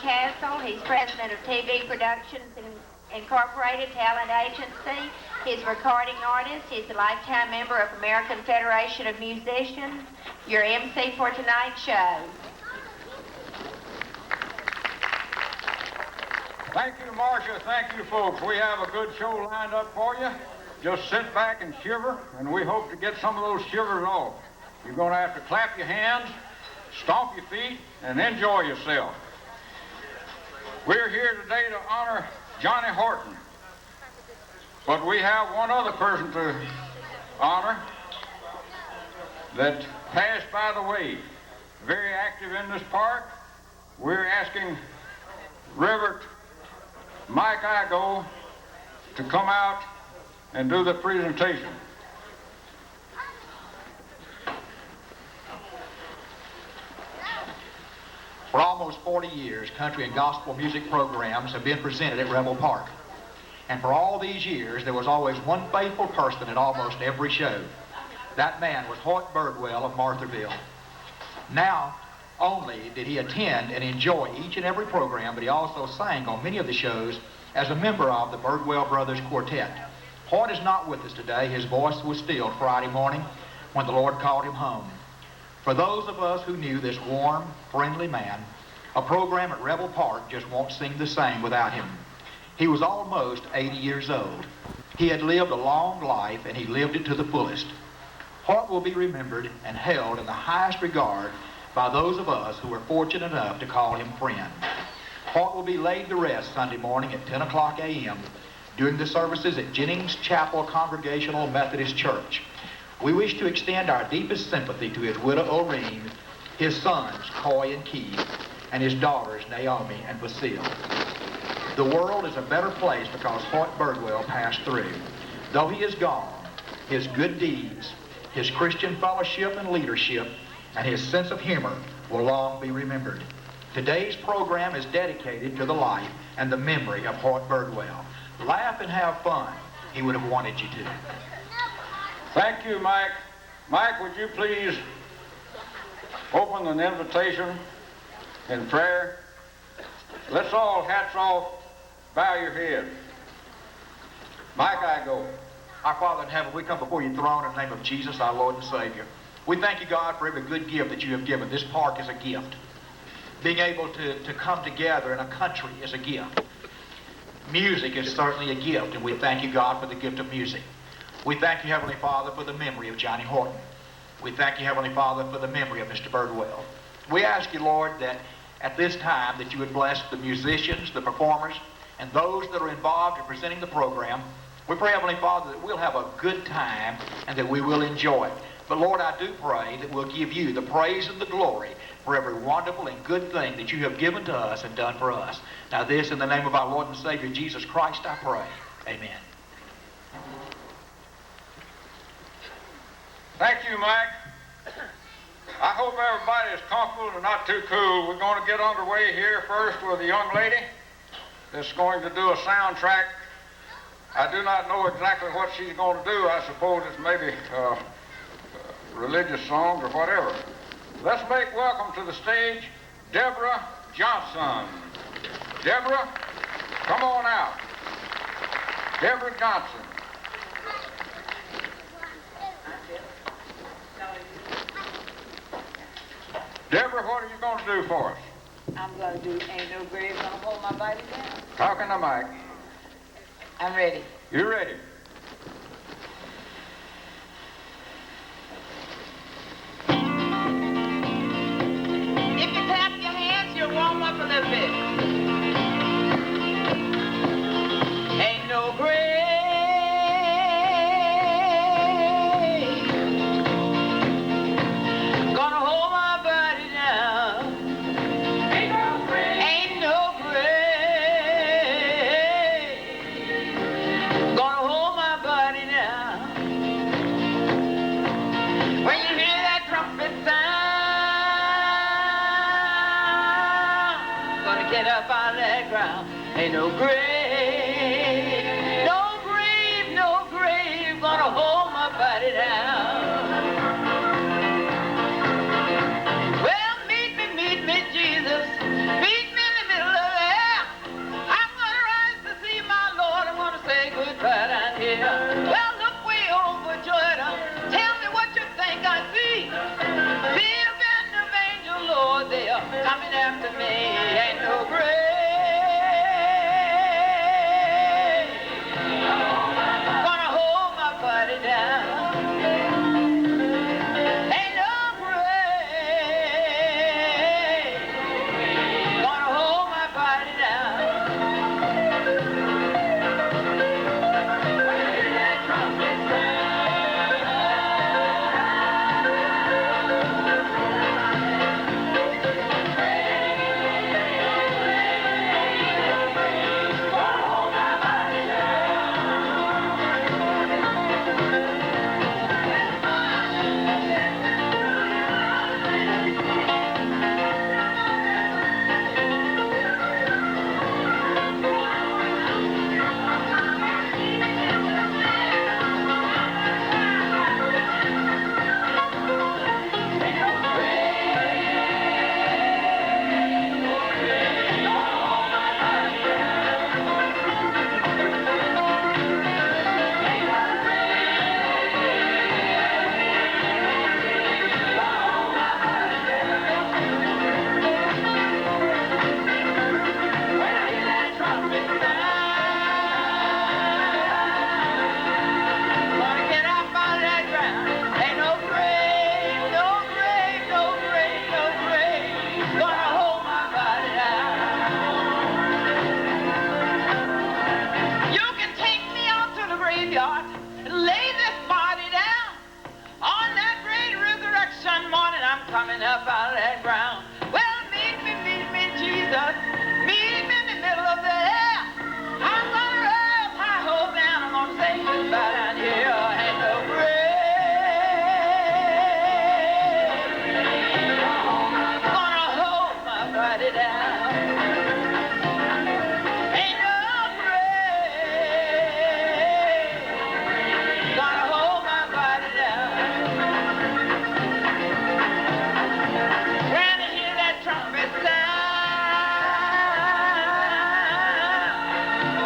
Castle. He's president of TV Productions Incorporated Talent Agency. He's a recording artist. He's a lifetime member of American Federation of Musicians. Your MC for tonight's show. Thank you, Marcia. Thank you, folks. We have a good show lined up for you. Just sit back and shiver, and we hope to get some of those shivers off. You're going to have to clap your hands, stomp your feet, and enjoy yourself. We're here today to honor Johnny Horton. But we have one other person to honor that passed by the way. Very active in this park. We're asking Reverend Mike Igo to come out and do the presentation. For almost 40 years, country and gospel music programs have been presented at Rebel Park. And for all these years, there was always one faithful person at almost every show. That man was Horton Birdwell of Marthaville. Now, only did he attend and enjoy each and every program, but he also sang on many of the shows as a member of the Birdwell Brothers Quartet. Hort is not with us today. His voice was stilled Friday morning when the Lord called him home. For those of us who knew this warm, friendly man, a program at Rebel Park just won't seem the same without him. He was almost 80 years old. He had lived a long life, and he lived it to the fullest. Hort will be remembered and held in the highest regard by those of us who were fortunate enough to call him friend. Hort will be laid to rest Sunday morning at 10 o'clock a.m. during the services at Jennings Chapel Congregational Methodist Church. We wish to extend our deepest sympathy to his widow, Oreen, his sons, Coy and Keith, and his daughters, Naomi and Basile. The world is a better place because Hort Birdwell passed through. Though he is gone, his good deeds, his Christian fellowship and leadership, and his sense of humor will long be remembered. Today's program is dedicated to the life and the memory of Hort Birdwell. Laugh and have fun. He would have wanted you to. Thank you, Mike. Mike, would you please open an invitation in prayer? Let's all, hats off, bow your head. Mike, I go. Our Father in heaven, we come before your throne in the name of Jesus, our Lord and Savior. We thank you, God, for every good gift that you have given. This park is a gift. Being able to come together in a country is a gift. Music is certainly a gift, and we thank you, God, for the gift of music. We thank you, Heavenly Father, for the memory of Johnny Horton. We thank you, Heavenly Father, for the memory of Mr. Birdwell. We ask you, Lord, that at this time that you would bless the musicians, the performers, and those that are involved in presenting the program. We pray, Heavenly Father, that we'll have a good time and that we will enjoy it. But Lord, I do pray that we'll give you the praise and the glory for every wonderful and good thing that you have given to us and done for us. Now this, in the name of our Lord and Savior, Jesus Christ, I pray. Amen. Thank you, Mike. I hope everybody is comfortable and not too cool. We're going to get underway here first with a young lady that's going to do a soundtrack. I do not know exactly what she's going to do. I suppose it's maybe religious songs or whatever. Let's make welcome to the stage Deborah Johnson. Deborah, come on out. Deborah Johnson. Deborah, what are you going to do for us? I'm going to do Ain't No Grave Gonna Hold My Body Down. Talking to Mike. I'm ready. You ready? If you clap your hands, you'll warm up a little bit. Ain't no grave gonna hold my body down. Ain't no grave. Ain't no grave gonna hold my body down. When you hear that trumpet sound, gonna get up out of that ground. Ain't no grave, no grave, no grave gonna hold my body down. Well, meet me, Jesus. Meet me in the middle yeah. Well, look way over Jordan. Tell me what you think I see. See a band of angel Lord, they are coming after me. Ain't no grave gonna hold my body down. Ain't no grave gonna hold my body down. Coming up out of that ground. Well, meet me, Jesus. Meet me in the middle of the air. I'm gonna up high, hold down. I'm gonna say goodbye down here. Ain't no grave gonna hold my body down. Ain't no grave gonna hold my body down. When I hear that trumpet sound,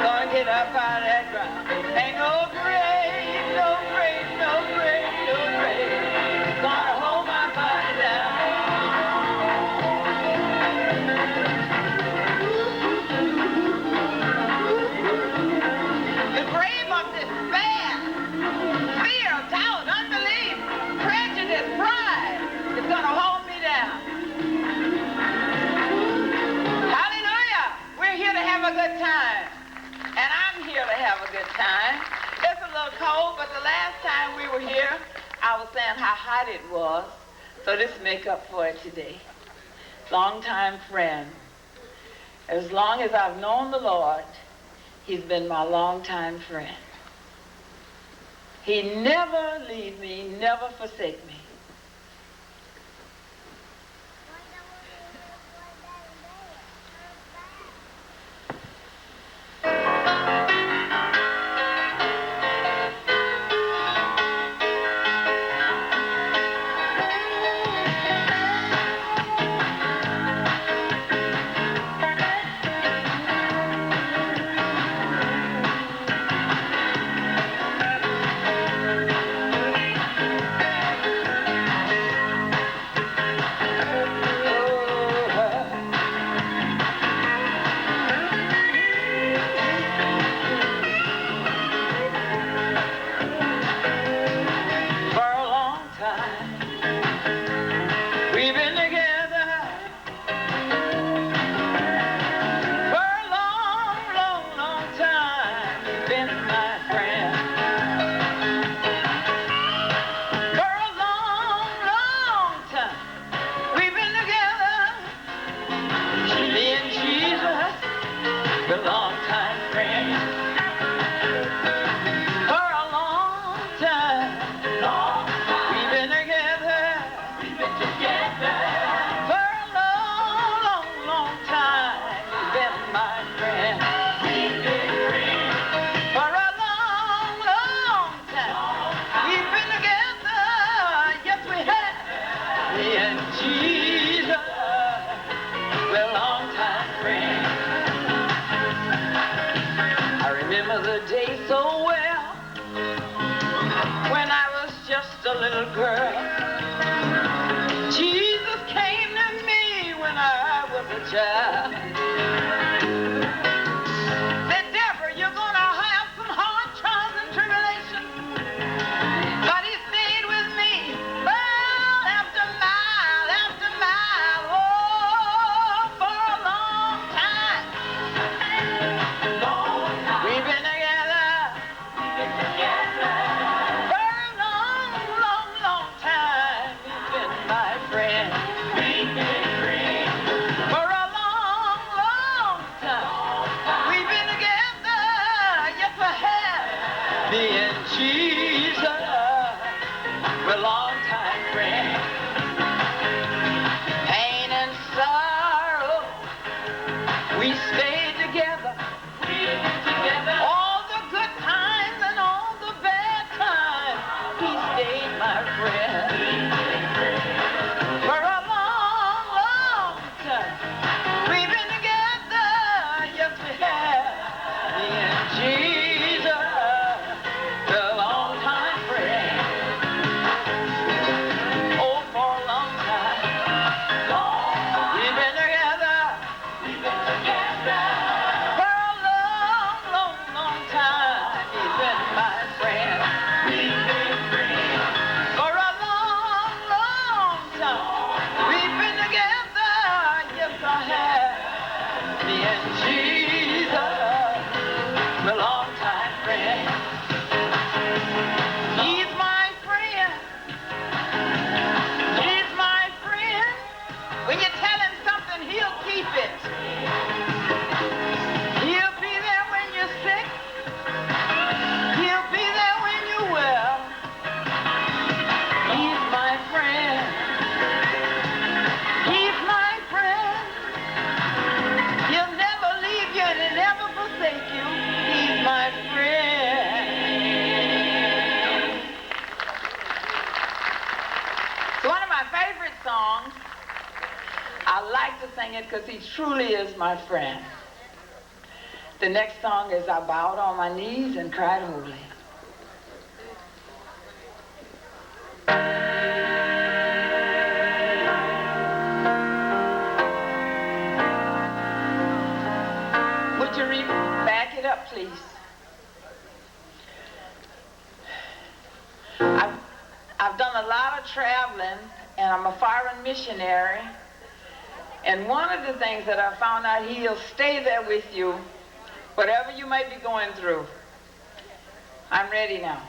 gonna get up out of that ground. Ain't no grave, no grave, no grave, no grave gonna hold my body down. The grave of despair, fear, doubt, unbelief, prejudice, pride is gonna hold me down. Hallelujah! We're here to have a good time. And I'm here to have a good time. It's a little cold, but the last time we were here, I was saying how hot it was. So this make up for it today. Longtime friend. As long as I've known the Lord, he's been my longtime friend. He never leave me, never forsake me. Jesus, my longtime friend. Pain and sorrow, we stayed together. All the good times and all the bad times, he stayed my friend. For a long, long time, we've been together, yes we have. Me and Jesus, the long-time friend. Oh, for a long time, we've been together. For a long, long, long time, he's been my friend. For a long, long time, we've been together, yes I have. Me and Jesus, my long-time friend. He's my friend. He's my friend. When you tell him something, he'll keep it. He'll be there when you're sick. He'll be there when you're well. He's my friend. He's my friend. He'll never leave you and he'll never forsake you. He's my friend. It's one of my favorite songs. I like to sing it because he truly is my friend. The next song is I Bowed on My Knees and Cried Holy. Would you back it up, please? I've done a lot of traveling, and I'm a foreign missionary. And one of the things that I found out, he'll stay there with you, whatever you may be going through. I'm ready now.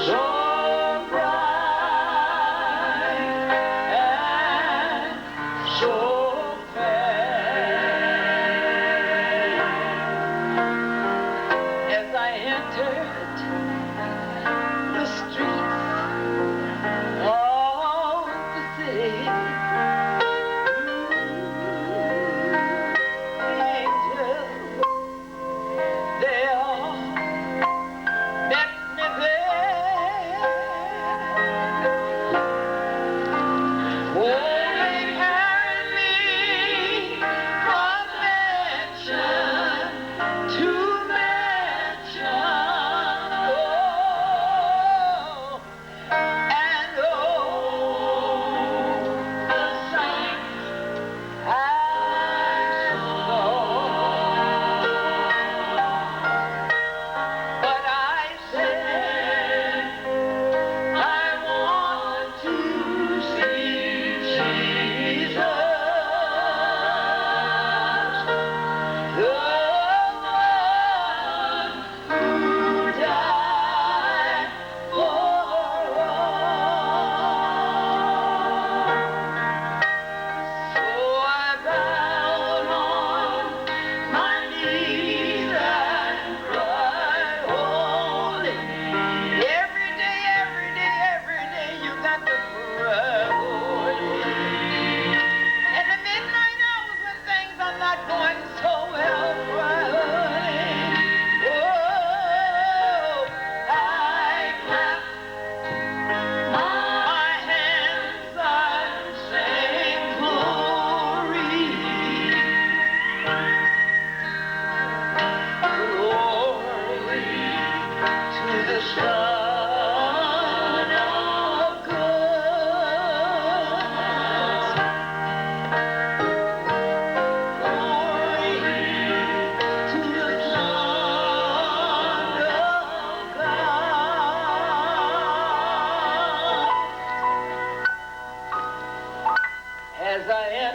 So bright.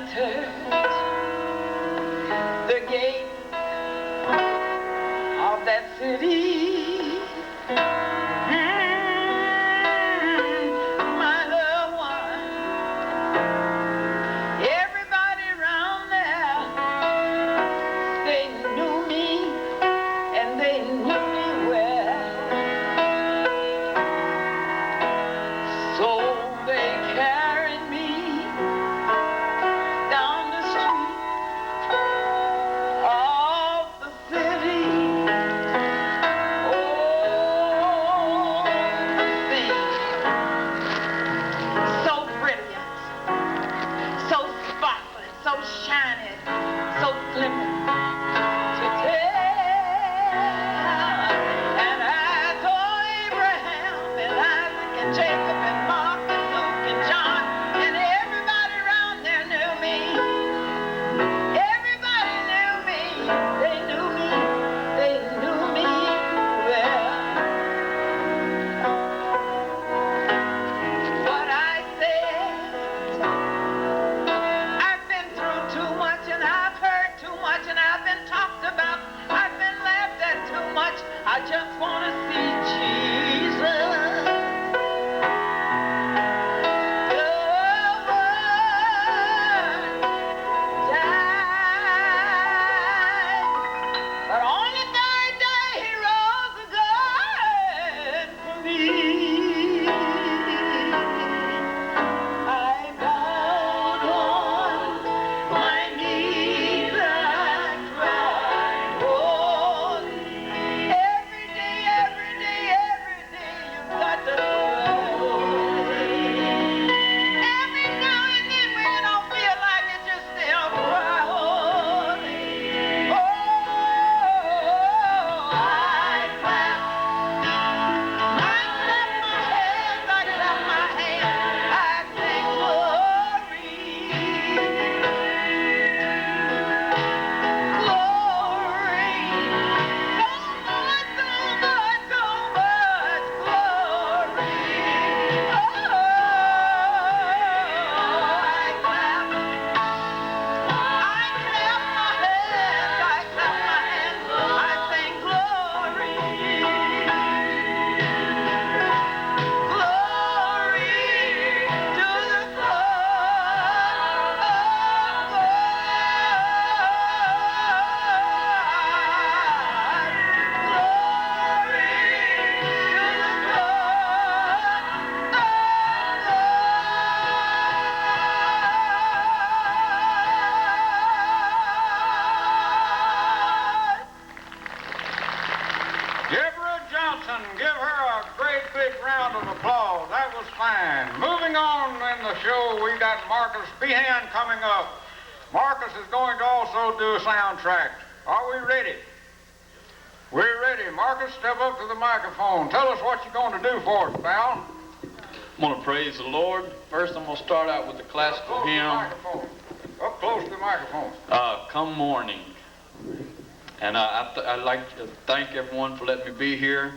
entered the gate of that city, my loved one, everybody around there, they knew me and they knew me well. So they carried me down the street of the city. Oh, the scene, so brilliant, so sparkling, so shining, so glimmering to tell. And I told Abraham and Isaac and Jacob and Mark and Luke and John and everybody around there knew me. Everybody knew me. They knew me. They knew me well. But I said, I've been through too much and I've heard too much and I've been talked about. I've been laughed at too much. I just want to see Jesus. The Word died, but on the third day He rose again for me. I bowed on my knees, I cried, oh, every day, every day, every day, you've got to pray. Every now and then when you don't feel like it, just still cry, holy. Oh, I clap my hands, I clap my hands, I sing glory. Glory. So much, so much, so much glory. Oh, I clap my hands, I sing glory. Glory to the Deborah Johnson, give her a great big round of applause. That was fine. Moving on in the show, we got Marcus Behan coming up. Marcus is going to also do a soundtrack. Are we ready? We're ready. Marcus, step up to the microphone. Tell us what you're going to do for us, pal. I'm going to praise the Lord. First, I'm going to start out with the classical Up close to the hymn, microphone. Up close to the microphone. Come Morning. And I'd like to thank everyone for letting me be here.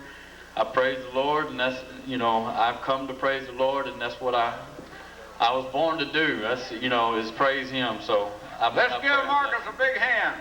I praise the Lord, and that's, I've come to praise the Lord, and that's what I was born to do. That's, is praise Him. So Let's give Marcus a big hand.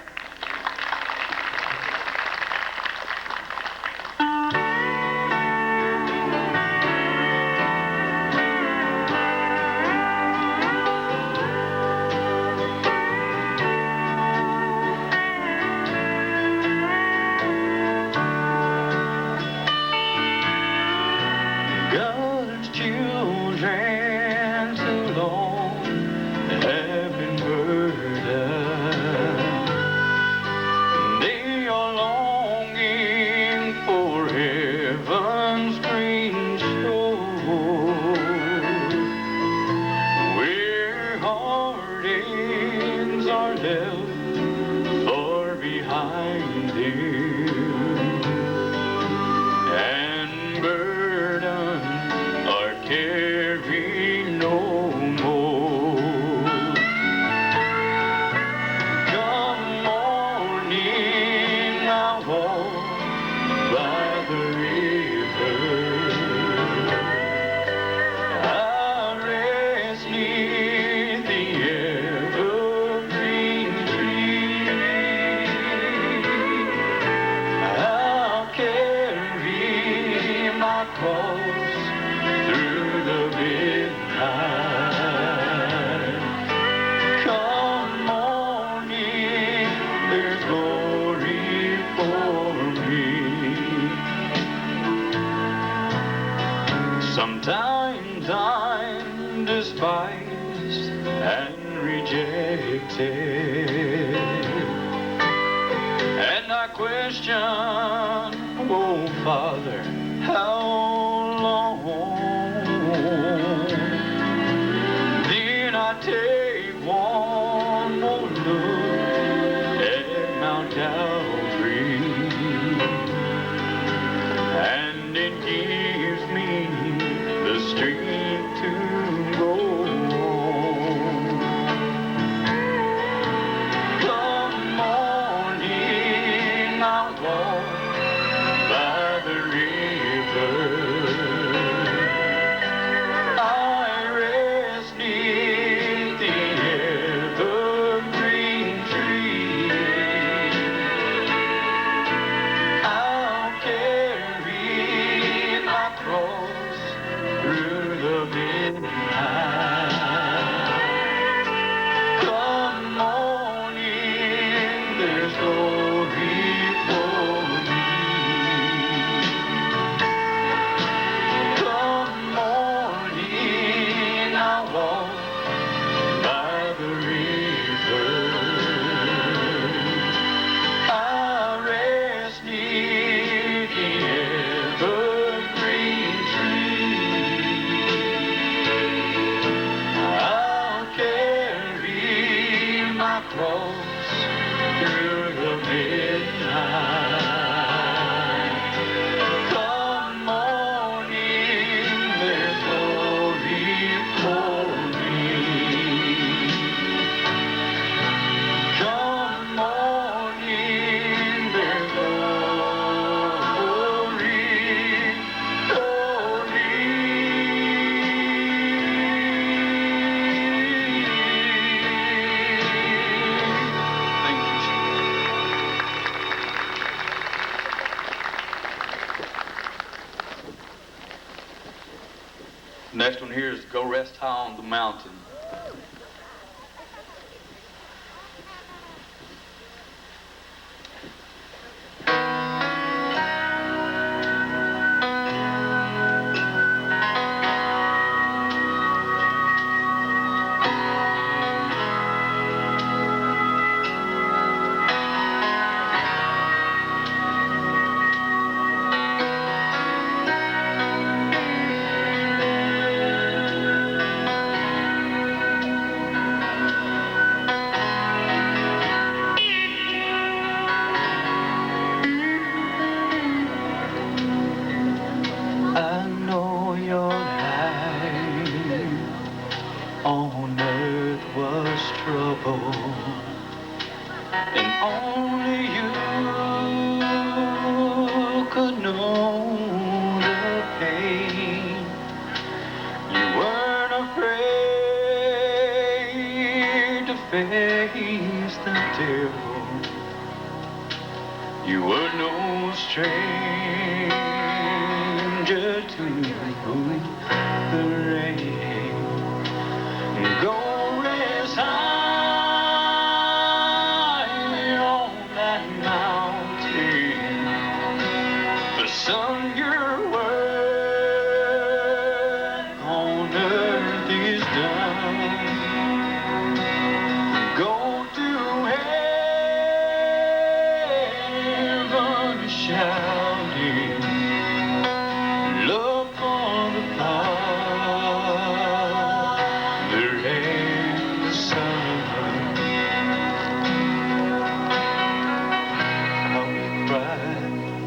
God's children so long have been burdened. They are longing for heaven's green shore, where heartaches are left far behind them, and burdens are carried no more. Come morning, I'll walk by the river. I'll rest neath the Sometimes I'm despised and rejected, and I question, oh Father, how long? Then I take one more look at Mount Calvary, and it gives me the strength to go on. Come morning, I walk by the river. I rest neath the evergreen tree. I'll carry my cross through the midnight. Come morning, there's glory for me. Come morning, I'll walk by the river. I rest near the evergreen tree. I'll carry my cross through the midnight. Come morning, there's glory for me. Come morning, there's glory for me. Thank you, sir. Next one here is Go Rest High on the Mountain. I know your life on earth was trouble, and only you could know the pain. You weren't afraid to face the devil. You were no stranger to the rain. Go rest high on that mountain. The sun, your work on earth is done. Go to heaven shouting, look on the Father and the Son. How we cried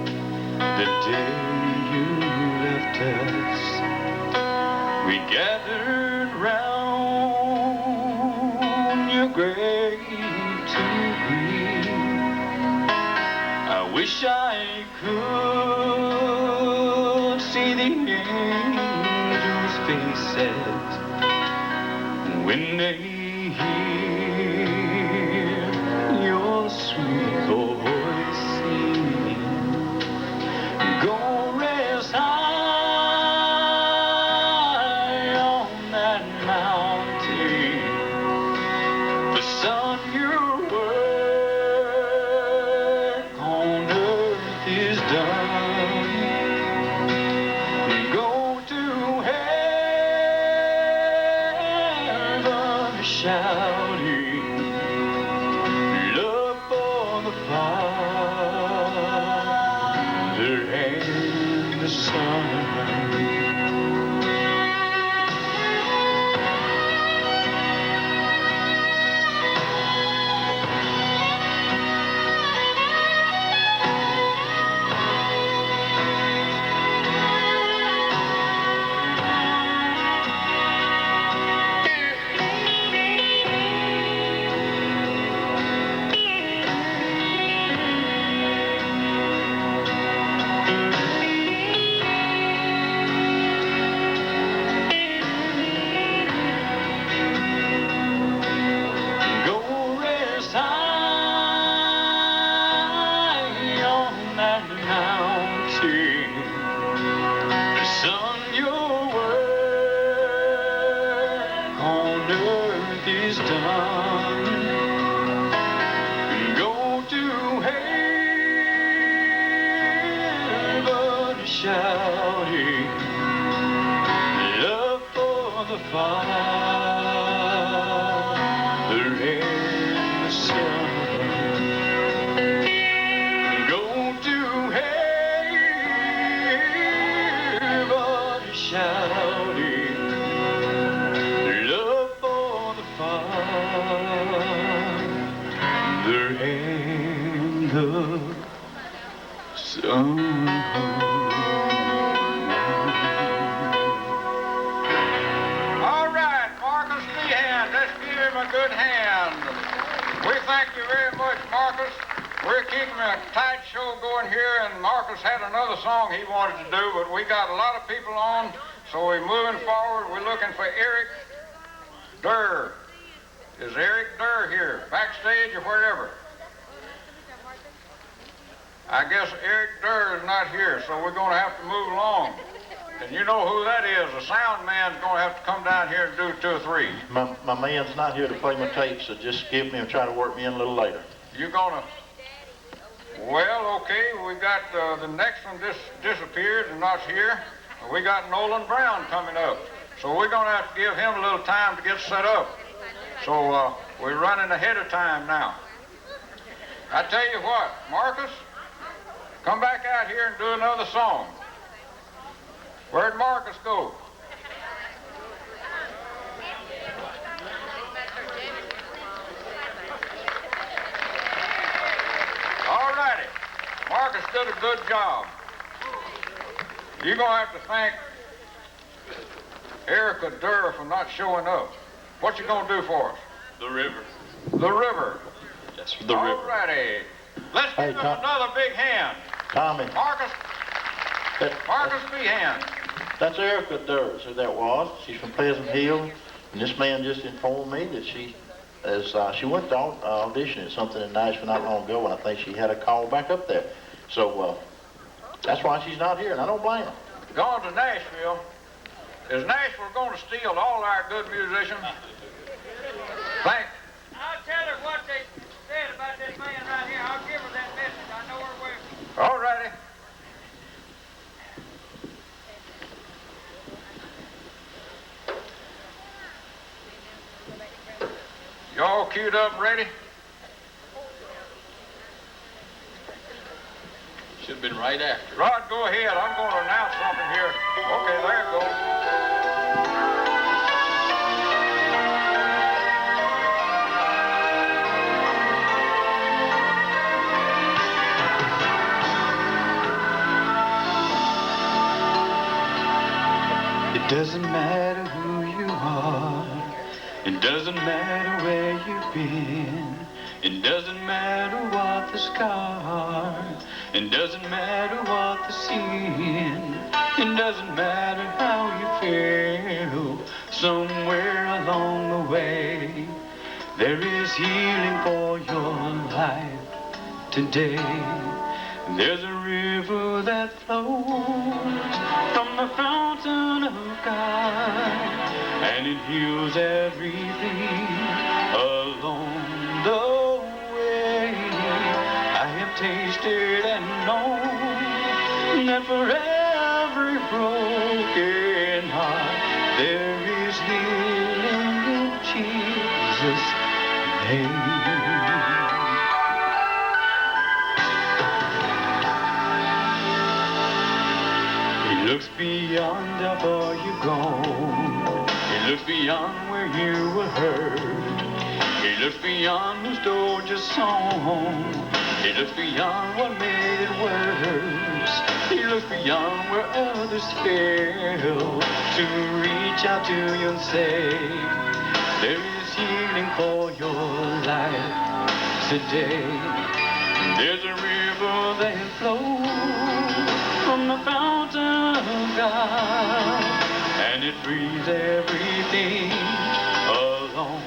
the day you left us. We gathered round your grave to weep. I wish I could see the angels' faces when they hear your sweet voice singing. Go rest high on that mountain. The sun, your work on earth is done. Go to heaven shouting, love for the Father and the Son. Shouting love for the Father and the Son. Go to heaven shouting love for the Father and the Son. A good hand. We thank you very much, Marcus. We're keeping a tight show going here, and Marcus had another song he wanted to do, but we got a lot of people on, so we're moving forward. We're looking for Eric Durr. Is Eric Durr here, backstage or wherever? I guess Eric Durr is not here, so we're going to have to move along. And you know who that is. The sound man's going to have to come down here and do 2 or 3. My man's not here to play my tape, so just skip me and try to work me in a little later. You're going to... Well, okay, we got the next one disappeared and not here. We got Nolan Brown coming up. So we're going to have to give him a little time to get set up. So we're running ahead of time now. I tell you what, Marcus, come back out here and do another song. Where'd Marcus go? All righty. Marcus did a good job. You're going to have to thank Erica Durr for not showing up. What you going to do for us? The river. The river. Yes, the river. All righty. Let's give him another big hand. Tommy. Marcus Behan. That's Erica Durr, who that was. She's from Pleasant Hill, and this man just informed me that she went to audition at something in Nashville not long ago, and I think she had a call back up there. So that's why she's not here, and I don't blame her. Going to Nashville. Is Nashville going to steal all our good musicians? Thanks. I'll tell her what they said about this man right here. I'll give her that message. I know her well. All righty. Y'all queued up and ready? Should have been right after. Rod, go ahead. I'm going to announce something here. Okay, there it goes. It doesn't matter who you are. It doesn't matter where you've been. It doesn't matter what the scar. It doesn't matter what the sin. It doesn't matter how you feel. Somewhere along the way, there is healing for your life today. There's a river that flows from the fountain of God, and it heals everything along the way. I have tasted and known that for every broken heart there is healing in Jesus. Jesus' name. He looks beyond how far you've gone. He looks beyond where you were hurt. He looks beyond whose door just song. He looks beyond what made it worse. He looks beyond where others fail to reach out to you and say, there is healing for your life today. There's a river that flows from the fountain of God, and it frees everything along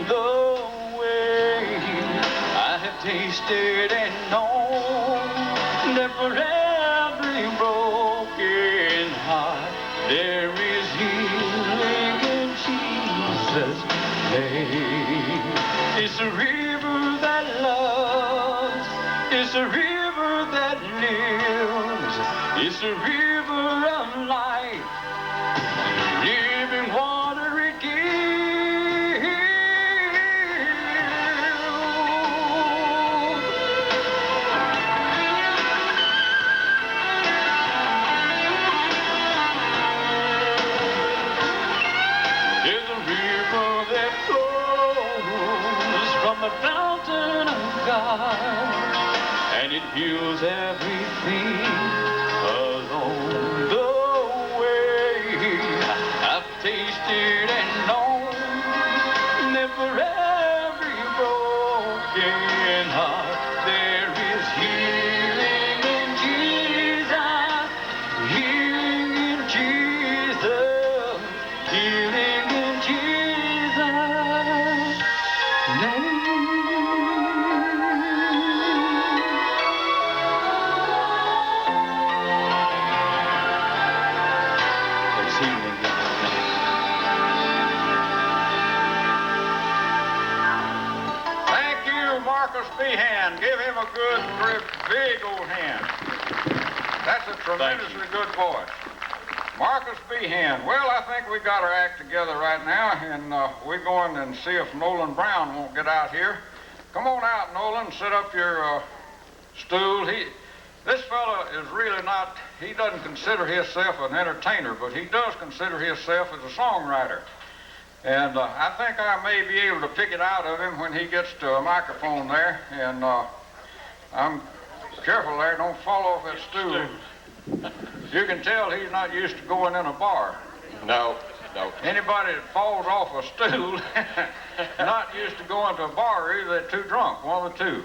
the way. I have tasted and known that for every broken heart there is healing in Jesus' name. It's a river that loves, it's a river that lives, it's a river of life, living water it gives. There's a river that flows from the fountain of God, and it heals everything along the way. I've tasted and known that for every broken heart there is healing in Jesus, healing in Jesus, healing in Jesus' name. There's healing in His name. Thank you, Marcus Behan. Give him a good, big old hand. That's a tremendously good voice. Marcus Behan. Well, I think we got our act together right now, and we're going and see if Nolan Brown won't get out here. Come on out, Nolan. Set up your stool. This fella is really not, he doesn't consider himself an entertainer, but he does consider himself as a songwriter. And I think I may be able to pick it out of him when he gets to a microphone there. And I'm careful there, don't fall off that stool. You can tell he's not used to going in a bar. No. Anybody that falls off a stool, not used to going to a bar, either they're too drunk, one of the two.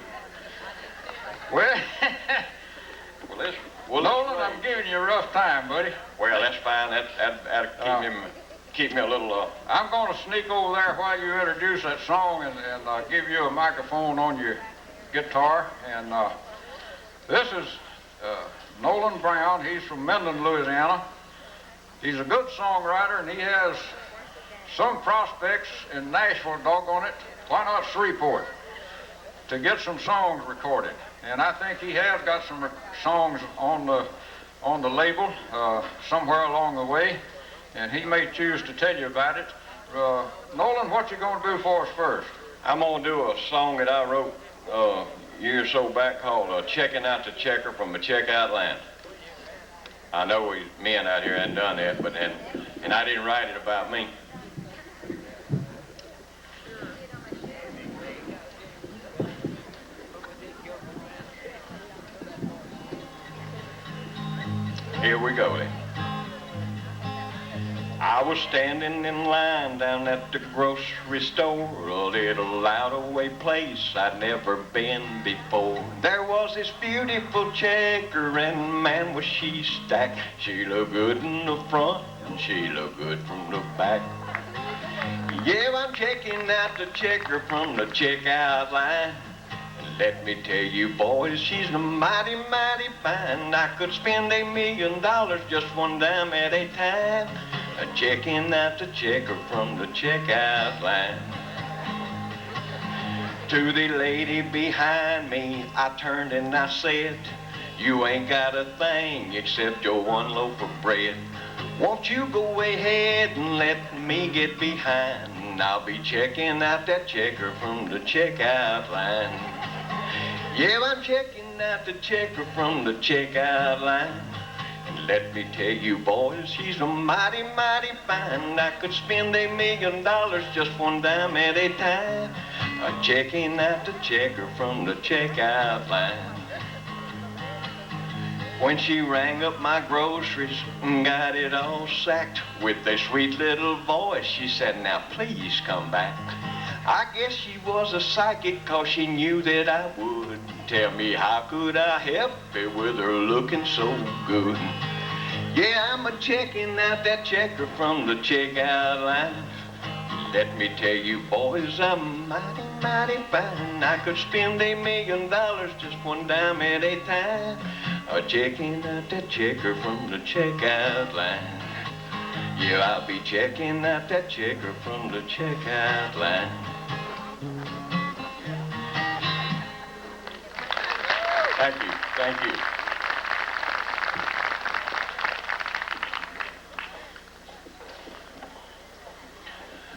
Well, Nolan, I'm giving you a rough time, buddy. Well, that's fine. That'll keep me a little. I'm going to sneak over there while you introduce that song and give you a microphone on your guitar. And this is Nolan Brown. He's from Minden, Louisiana. He's a good songwriter, and he has some prospects in Nashville, doggone it. Why not Shreveport? To get some songs recorded. And I think he has got some songs on the label somewhere along the way, and he may choose to tell you about it. Nolan, what you going to do for us first? I'm gonna do a song that I wrote a year or so back called "Checking Out the Checker from the Checkout Line." I know we men out here hadn't done that, but and I didn't write it about me. Here we go then. I was standing in line down at the grocery store, a little out-of-way place I'd never been before. There was this beautiful checker, and man, was she stacked. She looked good in the front, and she looked good from the back. Yeah, I'm checking out the checker from the checkout line. Let me tell you, boys, she's mighty, mighty fine. I could spend $1 million just one dime at a time, checking out the checker from the checkout line. To the lady behind me, I turned and I said, you ain't got a thing except your one loaf of bread. Won't you go ahead and let me get behind and I'll be checking out that checker from the checkout line. Yeah, I'm checking out the checker from the checkout line. And let me tell you, boys, she's a mighty, mighty fine. I could spend $1 million just one dime at a time. Checking out the checker from the checkout line. When she rang up my groceries and got it all sacked, with a sweet little voice, she said, now please come back. I guess she was a psychic, 'cause she knew that I would. Tell me, how could I help it with her looking so good? Yeah, I'm a-checking out that checker from the checkout line. Let me tell you, boys, I'm mighty, mighty fine. I could spend $1 million just one dime at a time. Checking out that checker from the checkout line. Yeah, I'll be checking out that checker from the checkout line. Thank you, thank you.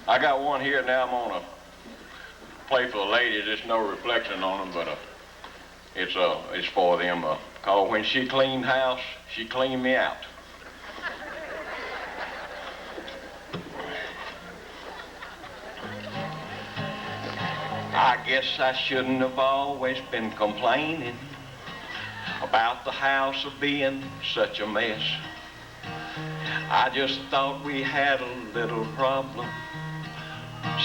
I got one here now I'm gonna play for the ladies. There's no reflection on them, but it's for them. Called When She Cleaned House, She Cleaned Me Out. I guess I shouldn't have always been complaining about the house of being such a mess. I just thought we had a little problem,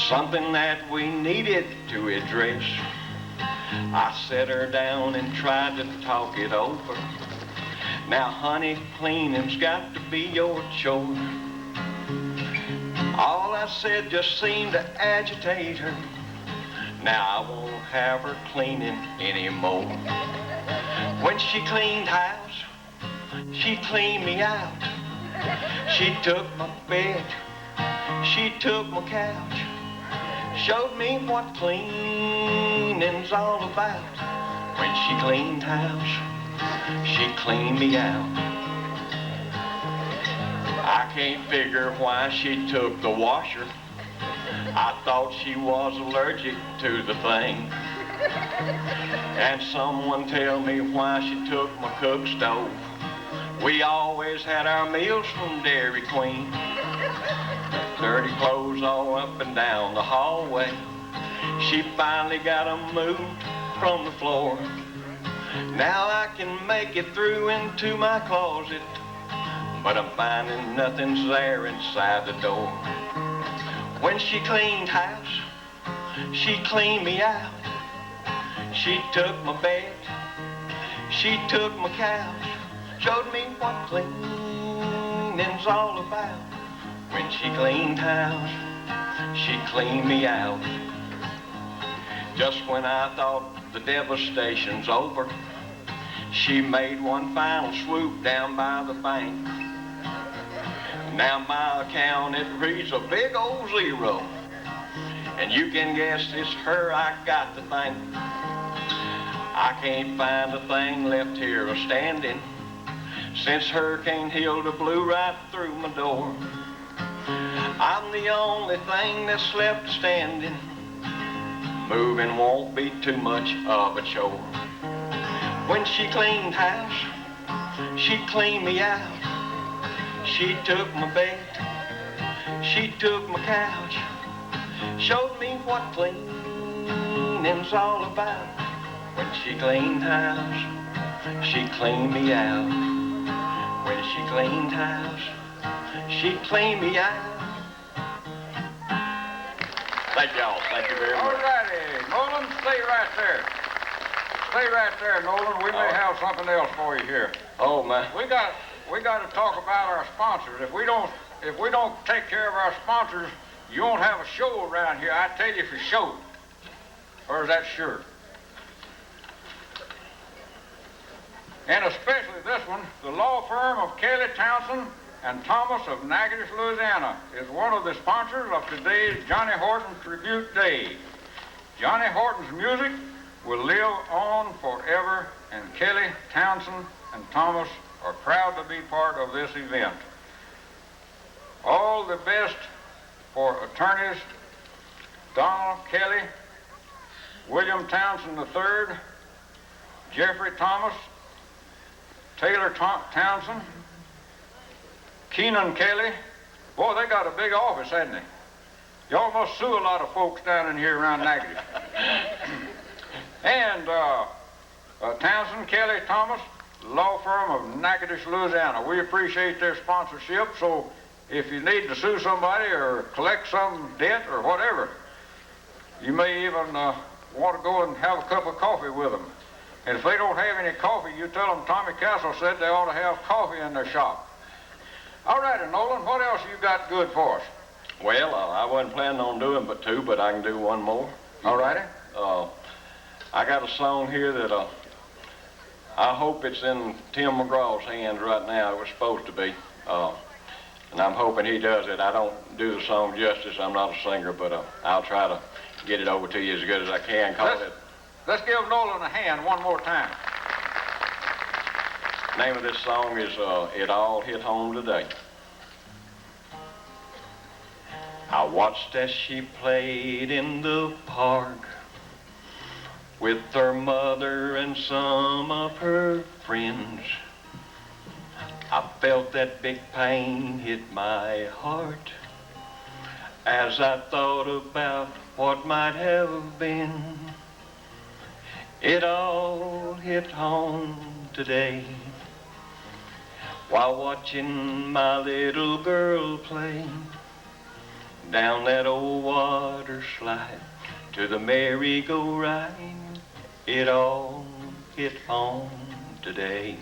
something that we needed to address. I sat her down and tried to talk it over. Now, honey, cleaning's got to be your chore. All I said just seemed to agitate her. Now I won't have her cleaning anymore. When she cleaned house, she cleaned me out. She took my bed, she took my couch, showed me what cleaning's all about. When she cleaned house, she cleaned me out. I can't figure why she took the washer. I thought she was allergic to the thing. And someone tell me why she took my cook stove. We always had our meals from Dairy Queen. Dirty clothes all up and down the hallway. She finally got them moved from the floor. Now I can make it through into my closet, but I'm finding nothing's there inside the door. When she cleaned house, she cleaned me out. She took my bed, she took my couch, showed me what cleaning's all about. When she cleaned house, she cleaned me out. Just when I thought the devastation's over, she made one final swoop down by the bank. Now my account, it reads a big old zero. And you can guess it's her I got to thank. I can't find a thing left here a-standing since Hurricane Hilda blew right through my door. I'm the only thing that's left standing. Moving won't be too much of a chore. When she cleaned house, she cleaned me out. She took my bed, she took my couch, showed me what cleaning's all about. When she cleaned house, she cleaned me out. When she cleaned house, she cleaned me out. Thank y'all. Thank you very much. All righty. Nolan, stay right there. Stay right there, Nolan. We may have something else for you here. Oh, man. We got to talk about our sponsors. If we don't take care of our sponsors, you won't have a show around here. I tell you for sure. Or is that sure? And especially this one, the law firm of Kelly Townsend and Thomas of Natchitoches, Louisiana, is one of the sponsors of today's Johnny Horton Tribute Day. Johnny Horton's music will live on forever, and Kelly Townsend and Thomas are proud to be part of this event. All the best for attorneys Donald Kelly, William Townsend III, Jeffrey Thomas, Taylor Townsend, Keenan Kelly. Boy, they got a big office, hadn't they? Y'all must sue a lot of folks down in here around Natchitoches. And Townsend, Kelly, Thomas, law firm of Natchitoches, Louisiana. We appreciate their sponsorship, so if you need to sue somebody or collect some debt or whatever, you may even want to go and have a cup of coffee with them. And if they don't have any coffee, you tell them Tommy Castle said they ought to have coffee in their shop. All righty, Nolan, what else you got good for us? Well, I wasn't planning on doing but two, but I can do one more. All righty. I got a song here that I hope it's in Tim McGraw's hands right now. It was supposed to be. And I'm hoping he does it. I don't do the song justice. I'm not a singer, but I'll try to get it over to you as good as I can. Let's give Nolan a hand one more time. Name of this song is It All Hit Home Today. I watched as she played in the park with her mother and some of her friends. I felt that big pain hit my heart as I thought about what might have been. It all hit home today while watching my little girl play down that old water slide to the merry-go-round. It all hit home today.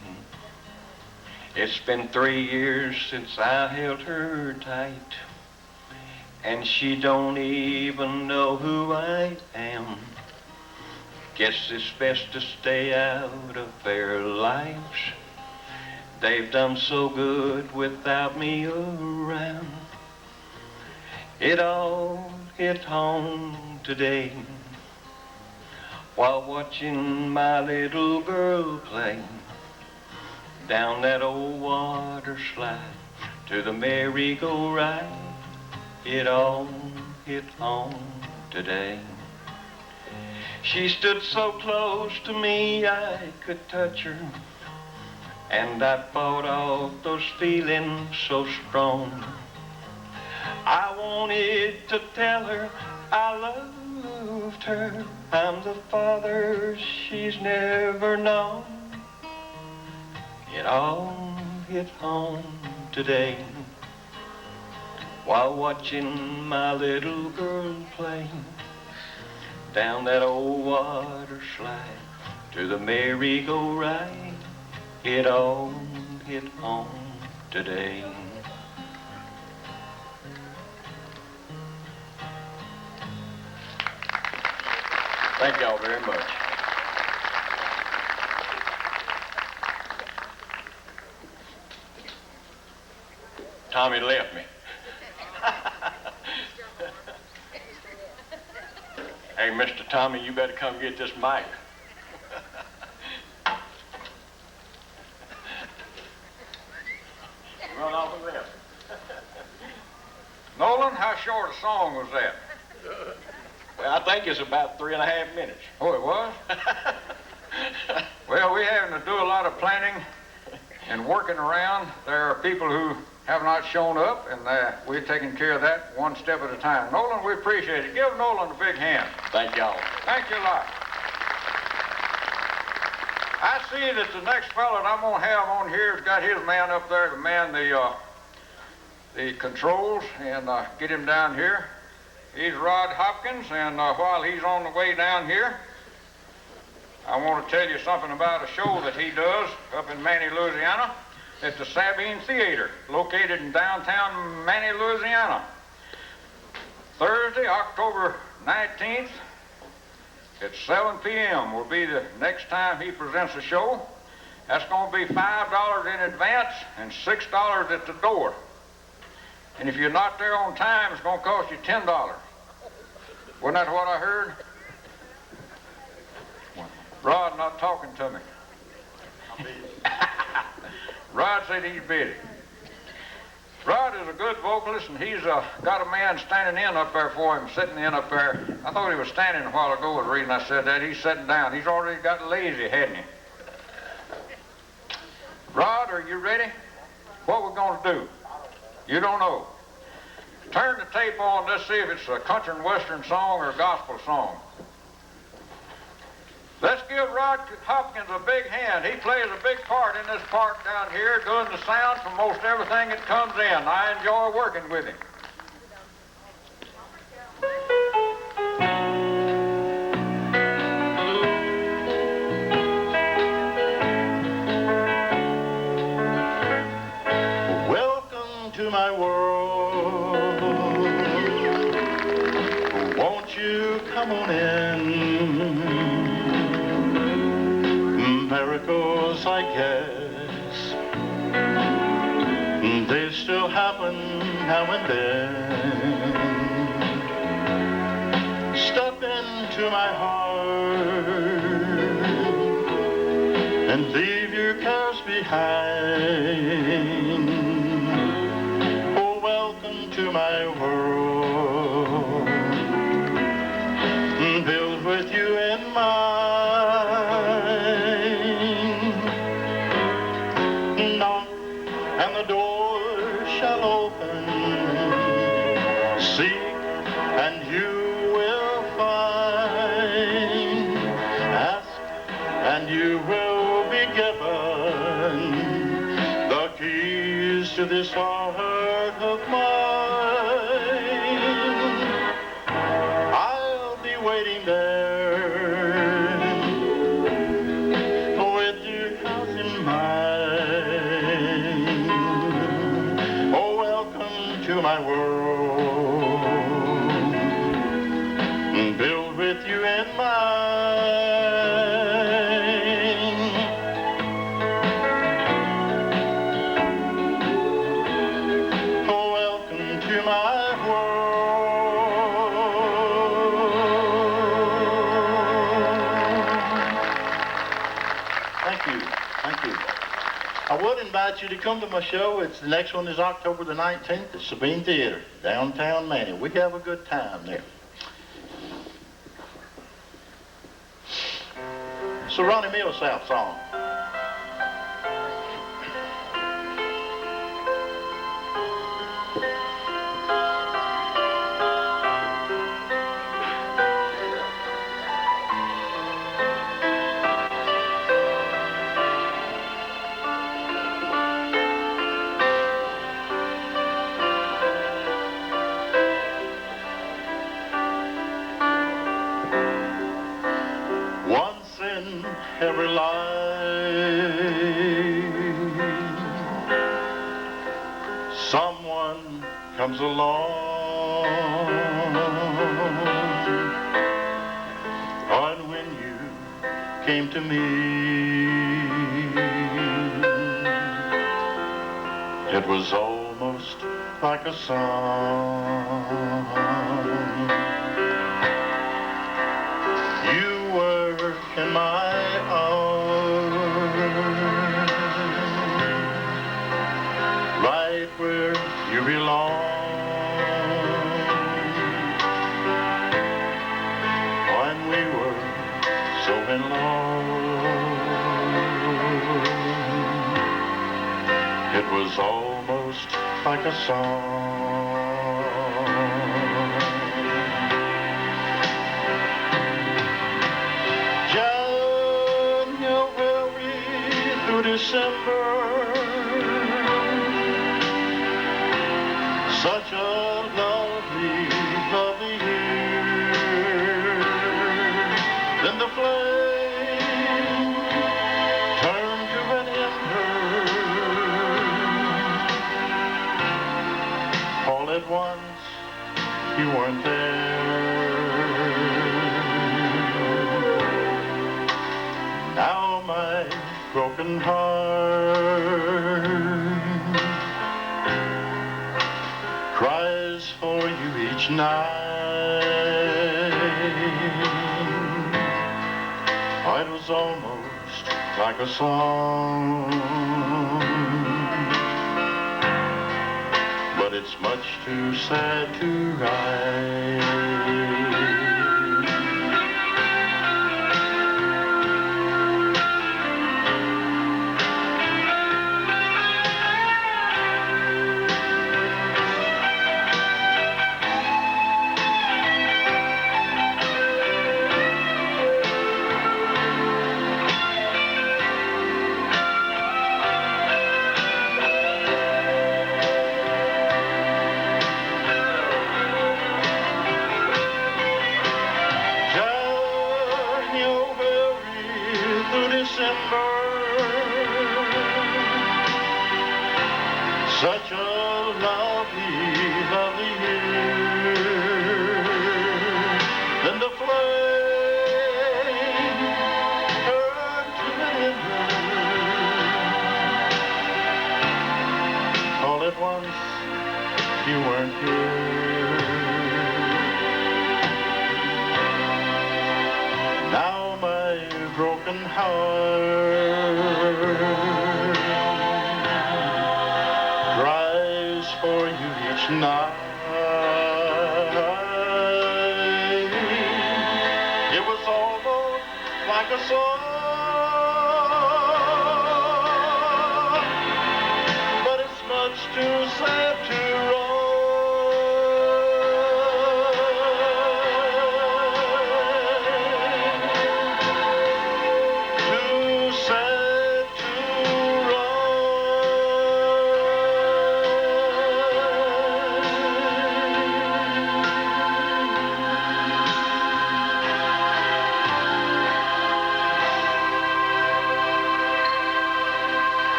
It's been 3 years since I held her tight, and she don't even know who I am. Guess it's best to stay out of their lives. They've done so good without me around. It all hit home today while watching my little girl play down that old water slide to the merry-go-round. It all hit home today. She stood so close to me I could touch her, and I fought off those feelings so strong. I wanted to tell her I loved her. I'm the father she's never known. It all hit home today while watching my little girl play down that old water slide to the merry-go-round. It all hit home today. Thank y'all very much. Tommy left me. Hey, Mr. Tommy, you better come get this mic. Run off and left. Nolan, how short a song was that? Well, I think it's about 3.5 minutes. Oh, it was? Well, we're having to do a lot of planning and working around. There are people who have not shown up, and we're taking care of that one step at a time. Nolan, we appreciate it. Give Nolan a big hand. Thank y'all. Thank you a lot. I see that the next fellow that I'm going to have on here has got his man up there to man the controls and get him down here. He's Rod Hopkins, and while he's on the way down here, I want to tell you something about a show that he does up in Manny, Louisiana, at the Sabine Theater, located in downtown Manny, Louisiana. Thursday, October 19th, at 7 p.m. will be the next time he presents a show. That's going to be $5 in advance and $6 at the door. And if you're not there on time, it's going to cost you $10. Wasn't that what I heard? Rod not talking to me. Rod said he's busy. Rod is a good vocalist, and he's got a man standing in up there for him, sitting in up there. I thought he was standing a while ago, was the reason I said that. He's sitting down. He's already got lazy, hadn't he? Rod, are you ready? What we're going to do? You don't know. Turn the tape on. Let's see if it's a country and western song or a gospel song. Let's give Rod Hopkins a big hand. He plays a big part in this park down here, doing the sound for most everything that comes in. I enjoy working with him. Welcome to my world. Won't you come on in? Miracles, I guess, they still happen now and then. Step into my heart and leave your cares behind. Oh, welcome to my world, built with you in mind. And the door shall open. Seek and you will find. Ask and you will be given the keys to this heart of mine. I'll be waiting there with your house in mind. Oh, welcome to my world, built with you in mind. Oh, welcome to my world. Thank you. Thank you. I would invite you to come to my show. The next one is October the 19th at Sabine Theater, downtown Manning. We have a good time there. It's a Ronnie Millsap song. Once in every life, someone comes along, and when you came to me, it was almost like a song. In my arms, right where you belong, when we were so in love, it was almost like a song. December, such a lovely, lovely year. Then the flame turned to an ember. All at once, you weren't there. Now my broken heart cries for you each night. It was almost like a song. it's much too sad to write. Such a lovely, lovely year. Then the flame turned to an ember. All at once, you weren't here. Now my broken heart cries for you each night. It was almost like a song, but it's much too sad to write. Too sad to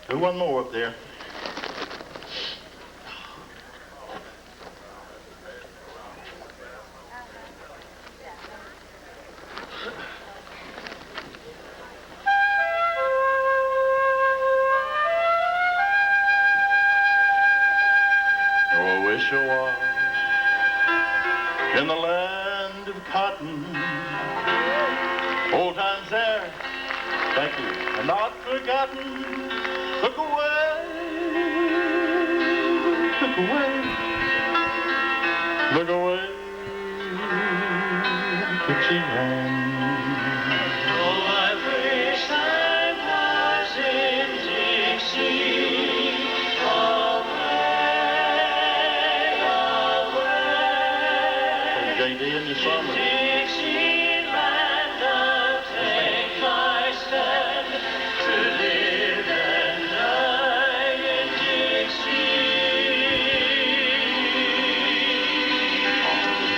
do one more up there. Oh, I wish I was in the land of cotton. Old times there, thank you, and not forgotten. Look away, look away, look away, Dixieland. Oh, I wish I was in Dixie, away, away. JD in the summer. Dixieland, I'll take my stand to live and die in Dixie.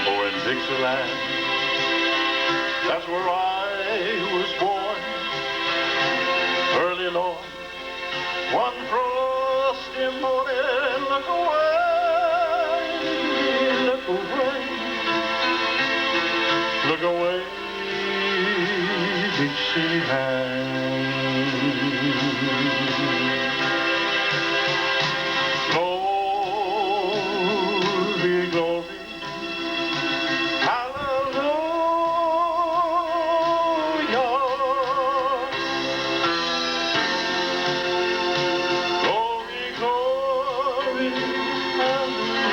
Oh, in Dixieland, that's where I was born. Early, Lord, one frosty morning, look away, look away, look away, Dixieland. Glory, glory, hallelujah. Glory, glory, hallelujah.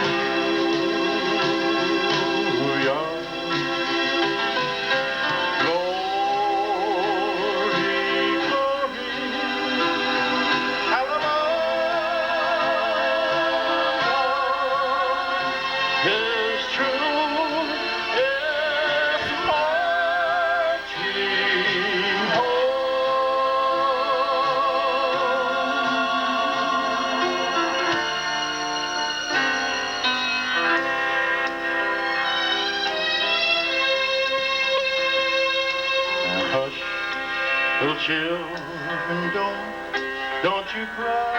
Glory, glory, hallelujah. His truth is marching home. Now hush, little children, don't you cry.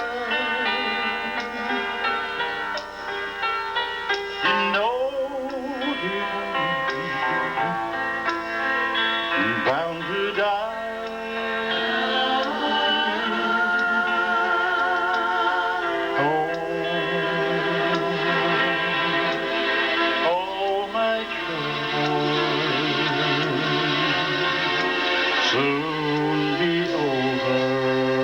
You know, dear, you're bound to die. Oh, my trouble soon be over.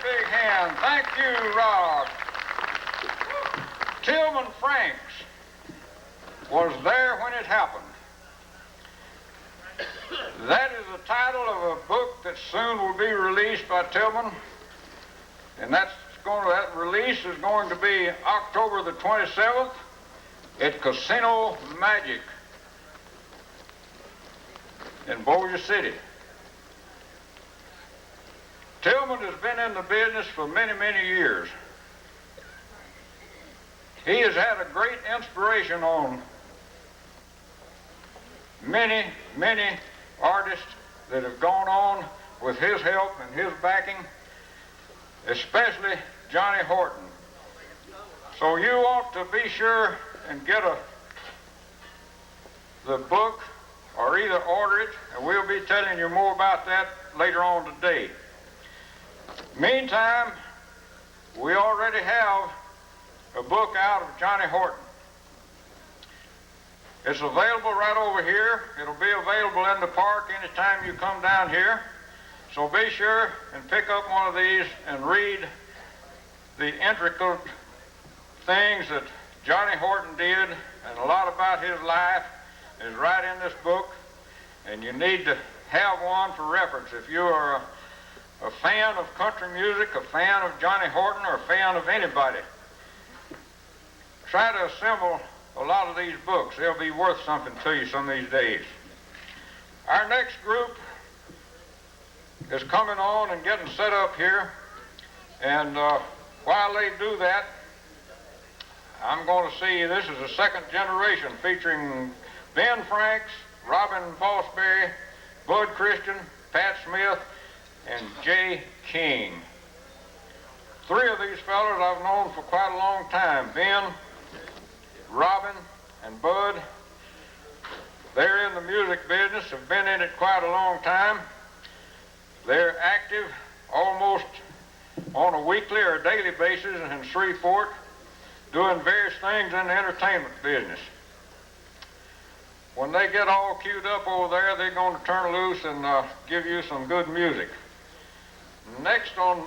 big hand. Thank you, Rob. Tillman Franks was there when it happened. That is the title of a book that soon will be released by Tillman, and that release is going to be October the 27th at Casino Magic in Bossier City. Tillman has been in the business for many, many years. He has had a great inspiration on many, many artists that have gone on with his help and his backing, especially Johnny Horton. So you ought to be sure and get the book, or either order it, and we'll be telling you more about that later on today. Meantime, we already have a book out of Johnny Horton. It's available right over here. It'll be available in the park anytime you come down here. So be sure and pick up one of these and read the intricate things that Johnny Horton did, and a lot about his life is right in this book, and you need to have one for reference. If you are a fan of country music, a fan of Johnny Horton, or a fan of anybody, try to assemble a lot of these books. They'll be worth something to you some of these days. Our next group is coming on and getting set up here, and while they do that, I'm going to see, this is the second generation featuring Ben Franks, Robin Fosbury, Bud Christian, Pat Smith, and Jay King. Three of these fellas I've known for quite a long time. Ben, Robin, and Bud. They're in the music business, have been in it quite a long time. They're active almost on a weekly or daily basis in Shreveport, doing various things in the entertainment business. When they get all queued up over there, they're going to turn loose and give you some good music. Next on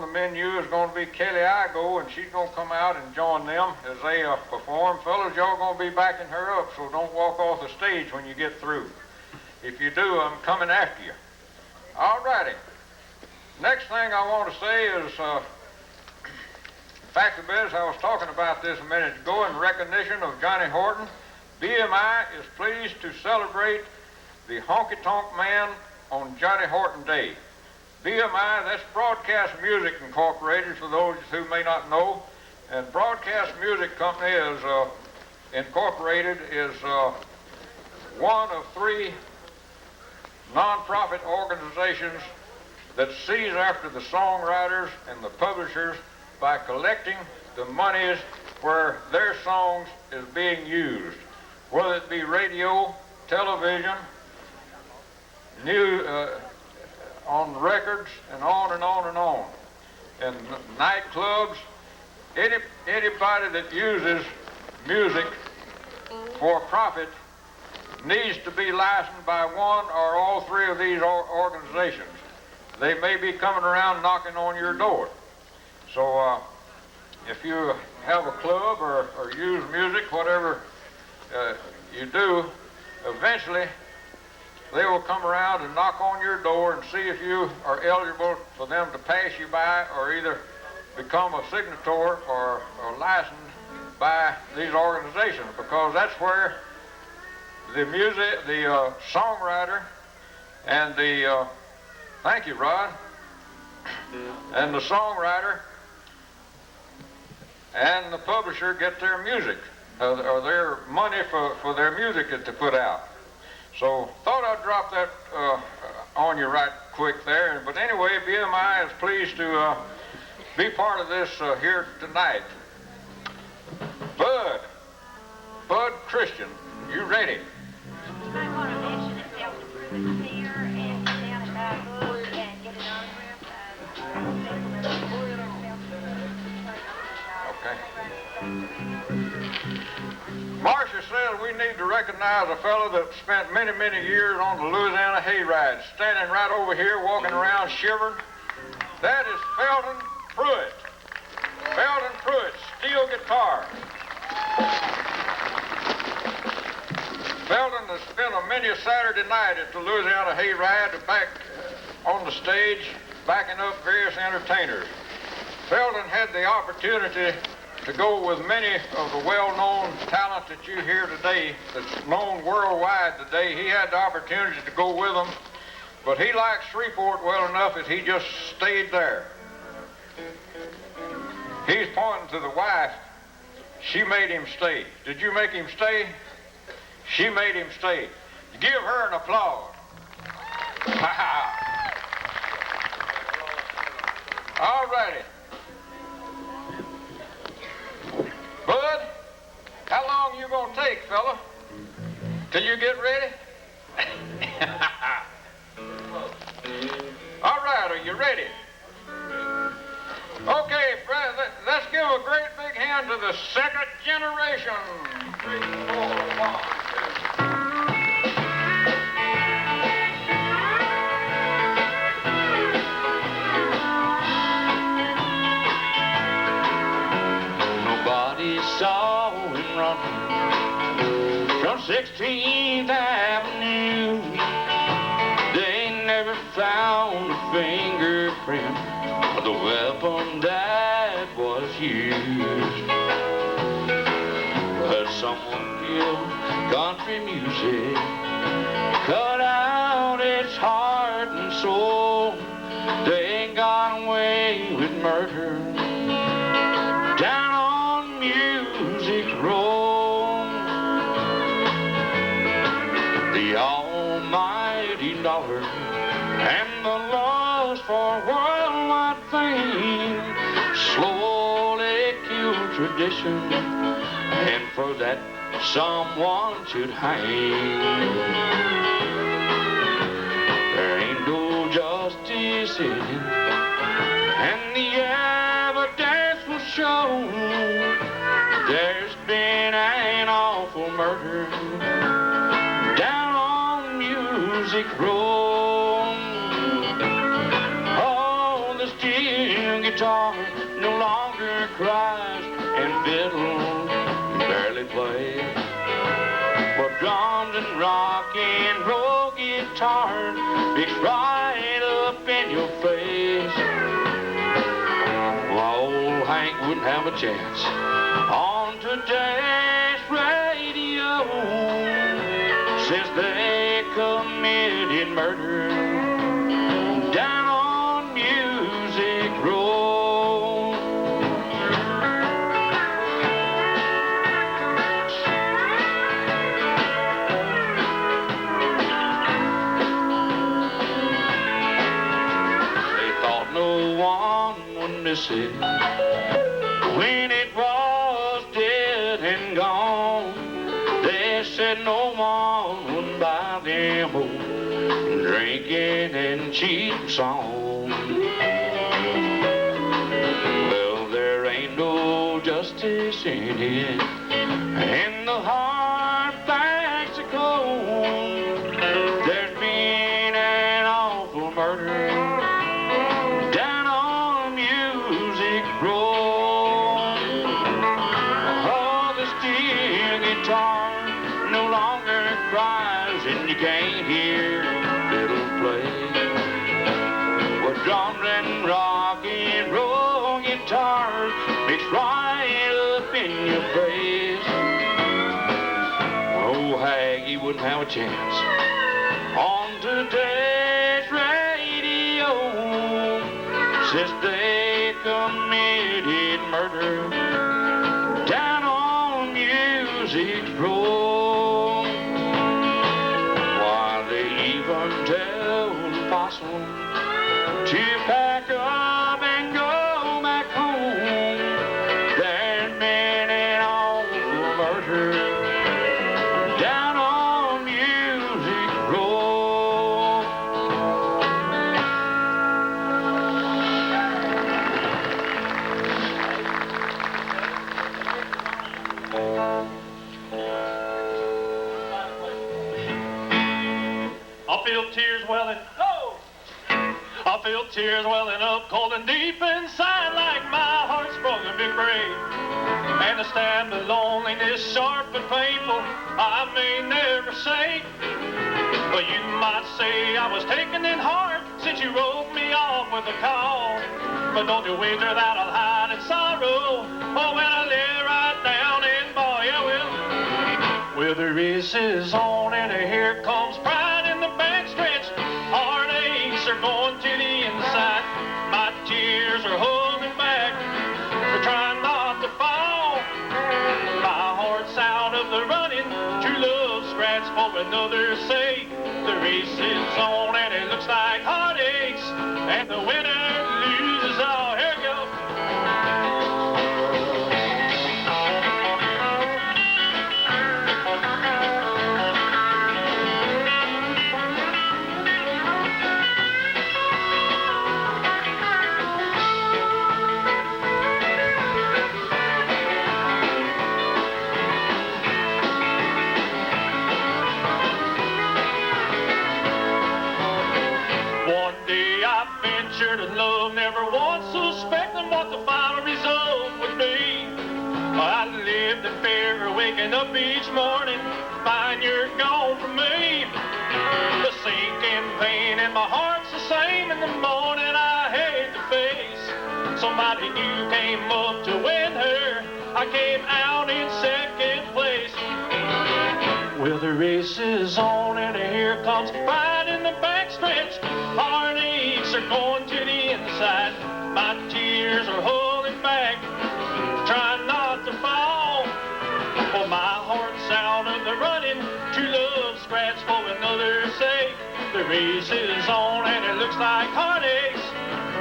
the menu is going to be Kelly Igo, and she's going to come out and join them as they perform. Fellas, y'all going to be backing her up, so don't walk off the stage when you get through. If you do, I'm coming after you. All righty. Next thing I want to say is, fact of it is, I was talking about this a minute ago in recognition of Johnny Horton. BMI is pleased to celebrate the Honky Tonk Man on Johnny Horton Day. BMI, that's Broadcast Music Incorporated, for those who may not know. And Broadcast Music Company is incorporated is one of three non-profit organizations that sees after the songwriters and the publishers by collecting the monies where their songs is being used, whether it be radio, television, on records, and on and on and on. And nightclubs, anybody that uses music for profit needs to be licensed by one or all three of these organizations. They may be coming around knocking on your door. So if you have a club or use music, whatever you do, eventually they will come around and knock on your door and see if you are eligible for them to pass you by or either become a signator or licensed by these organizations, because that's where the music, the songwriter, and the thank you, Rod, and the songwriter and the publisher get their music or their money for their music that they put out. So thought I'd drop that on you right quick there. But anyway, BMI is pleased to be part of this here tonight. Bud Christian, you ready? You might want to mention that they'll prove it's here and sit down and buy a book and get an autograph. Okay. Marcia says we need to recognize a fellow that spent many, many years on the Louisiana hayride, standing right over here, walking around shivering. That is Felton Pruitt. Felton Pruitt, steel guitar. Felton has spent a many a Saturday night at the Louisiana Hayride back on the stage, backing up various entertainers. Felton had the opportunity to go with many of the well-known talent that you hear today, that's known worldwide today. He had the opportunity to go with them, but he liked Shreveport well enough that he just stayed there. He's pointing to the wife. She made him stay. Did you make him stay? She made him stay. Give her an applause. All righty. Bud, how long you gonna take, fella? Till you get ready? All right, are you ready? Okay, friends, let's give a great big hand to the second generation. 3, 4, 1, 2. Nobody saw him running from 16th Avenue. They never found a fingerprint of the weapon that was used. But someone killed country music, cut out its heart and soul. They got away with murder down on Music Row. The almighty dollar and the lust for worldwide fame slowly killed tradition, and for that someone should hang. There ain't no justice in it, and the evidence will show there's been an awful murder down on Music Row. Oh, the steel guitar no longer cries, and fiddle barely plays, but drums and rock and roll guitar mix right up in your face. Well, old Hank wouldn't have a chance on today's radio, since they committed murder down on Music Row. They thought no one would miss it when it was dead and gone. They said no one would buy them old drinking and cheap songs. Well, there ain't no justice in it, and the hard facts are cold. There's been an awful murder down on Music Row. Oh, the steel guitar no longer cries, and you can't hear fiddle play. Well, drums and rock and roll guitars mix right up in your face. Well, old Haggy wouldn't have a chance on today's radio, since they committed murder down on Music Row. Why, they even tell the possum to pack up and go back home. There's been an awful murder down on Music Row. feel tears welling up cold and deep inside, like my heart's broken big break. And to stab the loneliness sharp and painful, I may never say. But you might say I was taken in heart since you wrote me off with a call. But don't you wager that I'll hide in sorrow, or when I lay right down and bawl, yeah, well, the race is on and here comes pride in the backstretch. Heartaches are going to the inside. My tears are holding back. We're trying not to fall. My heart's out of the running. True love scratch for another's sake. The race is on and it looks like heartaches, and the winner loses all. Here we go. One day I ventured in love, never once suspecting what the final result would be. I lived in fear, waking up each morning, find you're gone from me. The sinking pain in my heart's the same in the morning I hate to face. Somebody new came up to win her, I came out in second place. Well, the race is on and here comes pride in the backstretch. Heartaches are going to the inside. My tears are holding back, trying not to fall. For my heart's out of the running. True love scratch for another's sake. The race is on and it looks like heartaches,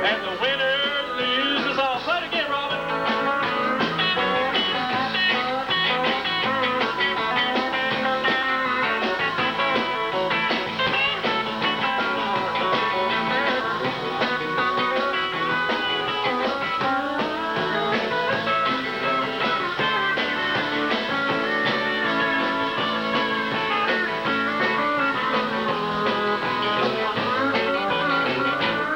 and the winner loses all. Play it again, Robin.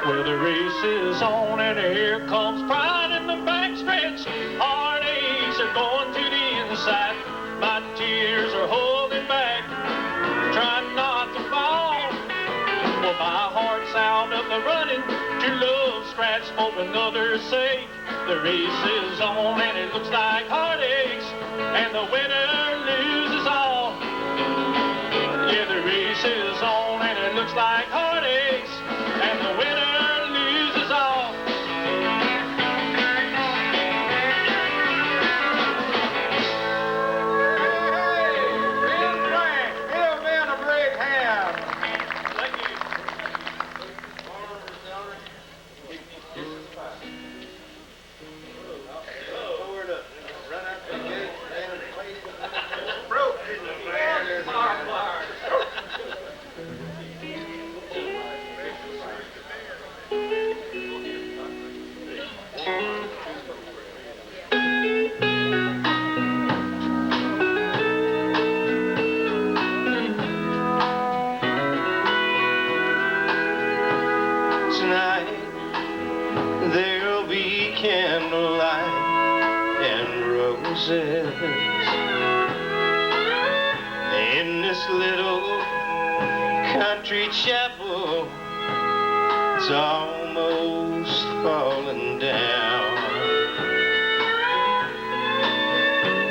Well, the race is on and here comes pride in the backstretch. Heartaches are going to the inside. My tears are holding back, trying not to fall. Well, my heart's out of the running. True love scratch for another's sake. The race is on and it looks like heartaches, and the winner loses all. Yeah, the race is on and it looks like heartaches, and the winner loses all. Ben Frank, give Ben a big hand. Thank you. Tonight there'll be candlelight and roses in this little country chapel. It's almost falling down,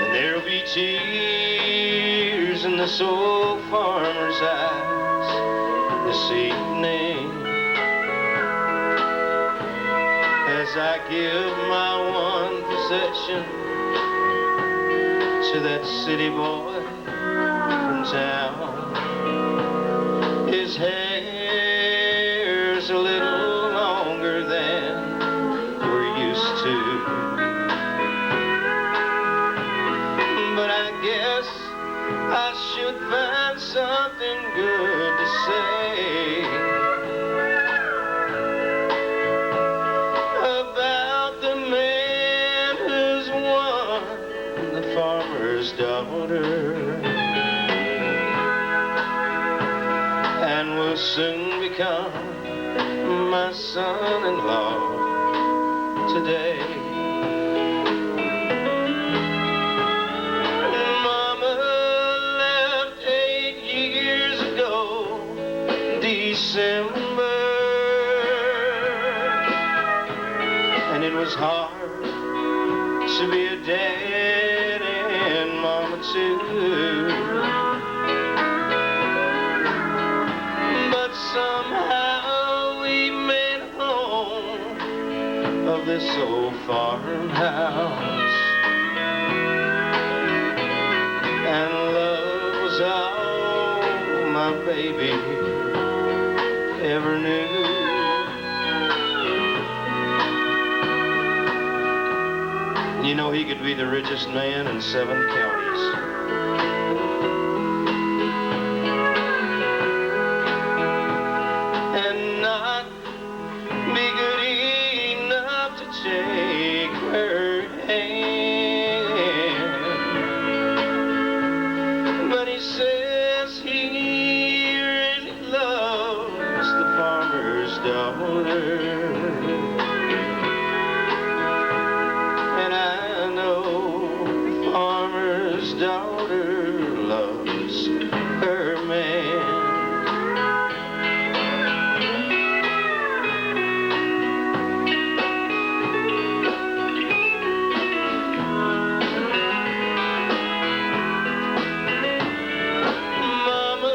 and there'll be tears in this old farmer's eyes this evening, as I give my one possession to that city boy from town. His hair's a little longer than we're used to, but I guess I should find something good to say about the man who's won the farmer's daughter, and will soon become my son-in-law today. Mama left 8 years ago, December, and it was hard to be a dad and mama too. But somehow we made home of this old farmhouse, and love was all my baby ever knew. You know, he could be the richest man in 7 counties. And not be good enough to take her hand. But he says he really loves the farmer's daughter. And I know the farmer's daughter loves her man. Mama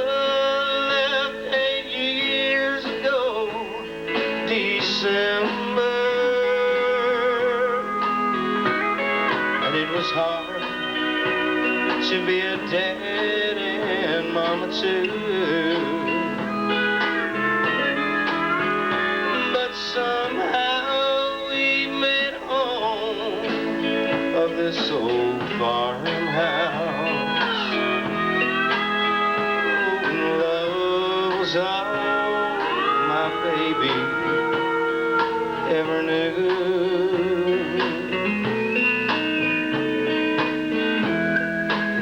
left 8 years ago, December, and it was hard to be a dad and mama too. But somehow we made home of this old farmhouse. Oh, and love was all my baby ever knew.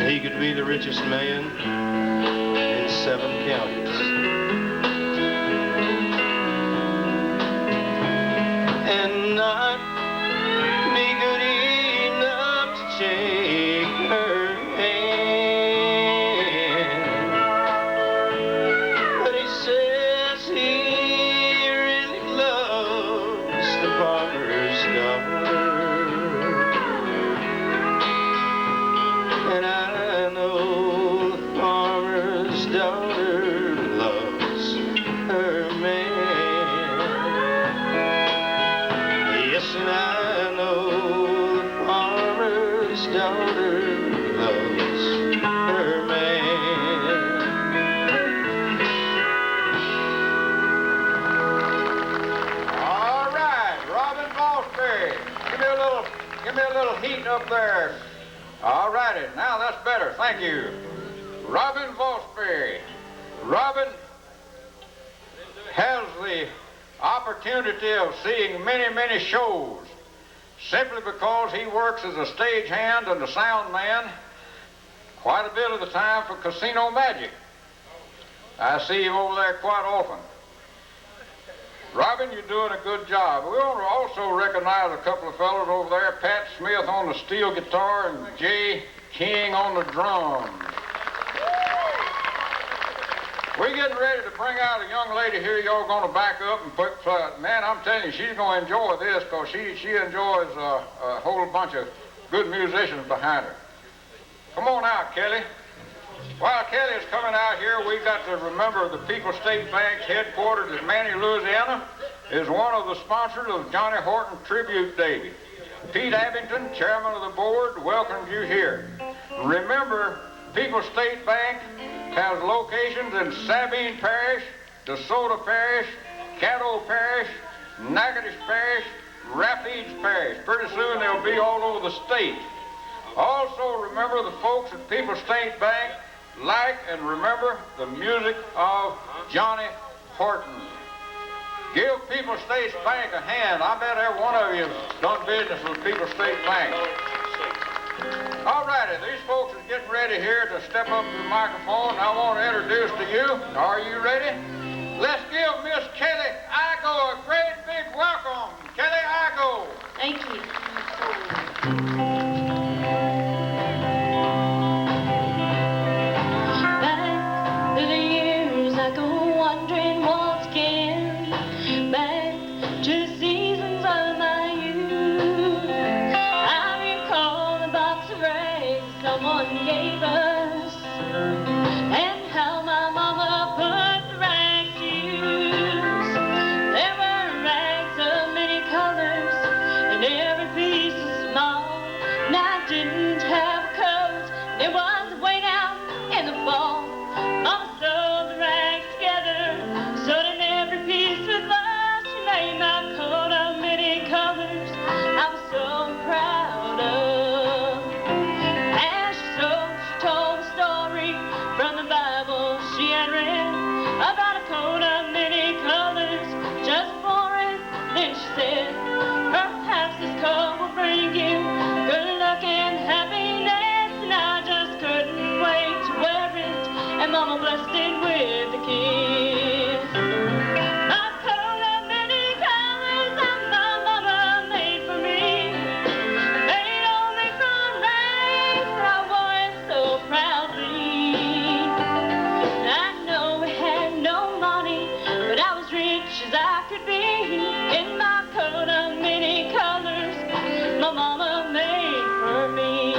He could be the richest man in 7 counties. And not be good enough to take her hand. But he says he really loves the farmer's daughter. And I know the farmer's daughter loves her man. Yes, and I know the farmer's daughter loves her man. All right, Robin Mossberry. Give me a little heat up there. All righty, now that's better. Thank you. Robin Mossberry. Robin has the opportunity of seeing many, many shows simply because he works as a stagehand and a sound man quite a bit of the time for Casino Magic. I see him over there quite often. Robin, you're doing a good job. We want to also recognize a couple of fellows over there, Pat Smith on the steel guitar and Jay King on the drums. We're getting ready to bring out a young lady here y'all going to back up and put, man, I'm telling you, she's going to enjoy this because she enjoys a whole bunch of good musicians behind her. Come on out, Kelly. While Kelly is coming out here, we've got to remember the People's State Bank's headquarters in Manny, Louisiana, is one of the sponsors of Johnny Horton Tribute Day. Pete Abington, chairman of the board, welcomes you here. Remember, People's State Bank has locations in Sabine Parish, DeSoto Parish, Caddo Parish, Natchitoches Parish, Rapides Parish. Pretty soon they'll be all over the state. Also remember the folks at People's State Bank like and remember the music of Johnny Horton. Give People's State Bank a hand. I bet every one of you has done business with People's State Bank. All righty, these folks are getting ready here to step up to the microphone. I want to introduce to you. Are you ready? Let's give Miss Kelly I Go a great big welcome Kelly Igo. Thank you. Back through the years I go wandering once again, back to the seasons of my youth. I recall the box of rags someone gave us, and how my mama put the rags to use. There were rags of many colors, and every piece was small. And I didn't have a coat, it was way down in the fall. Mama sewed the rags together, sewed in every piece with love. She made my coat of many colors I was so proud of. As she sewed, she told a story from the Bible she had read about a coat of many colors just for it. Then she said, perhaps this coat will bring you good luck and happiness. And I just couldn't wait to wear it, and Mama blessed it with a kiss. My coat of many colors that my mama made for me, made only from rags, I wore it so proudly. I know we had no money, but I was rich as I could be in my coat of many colors my mama made for me.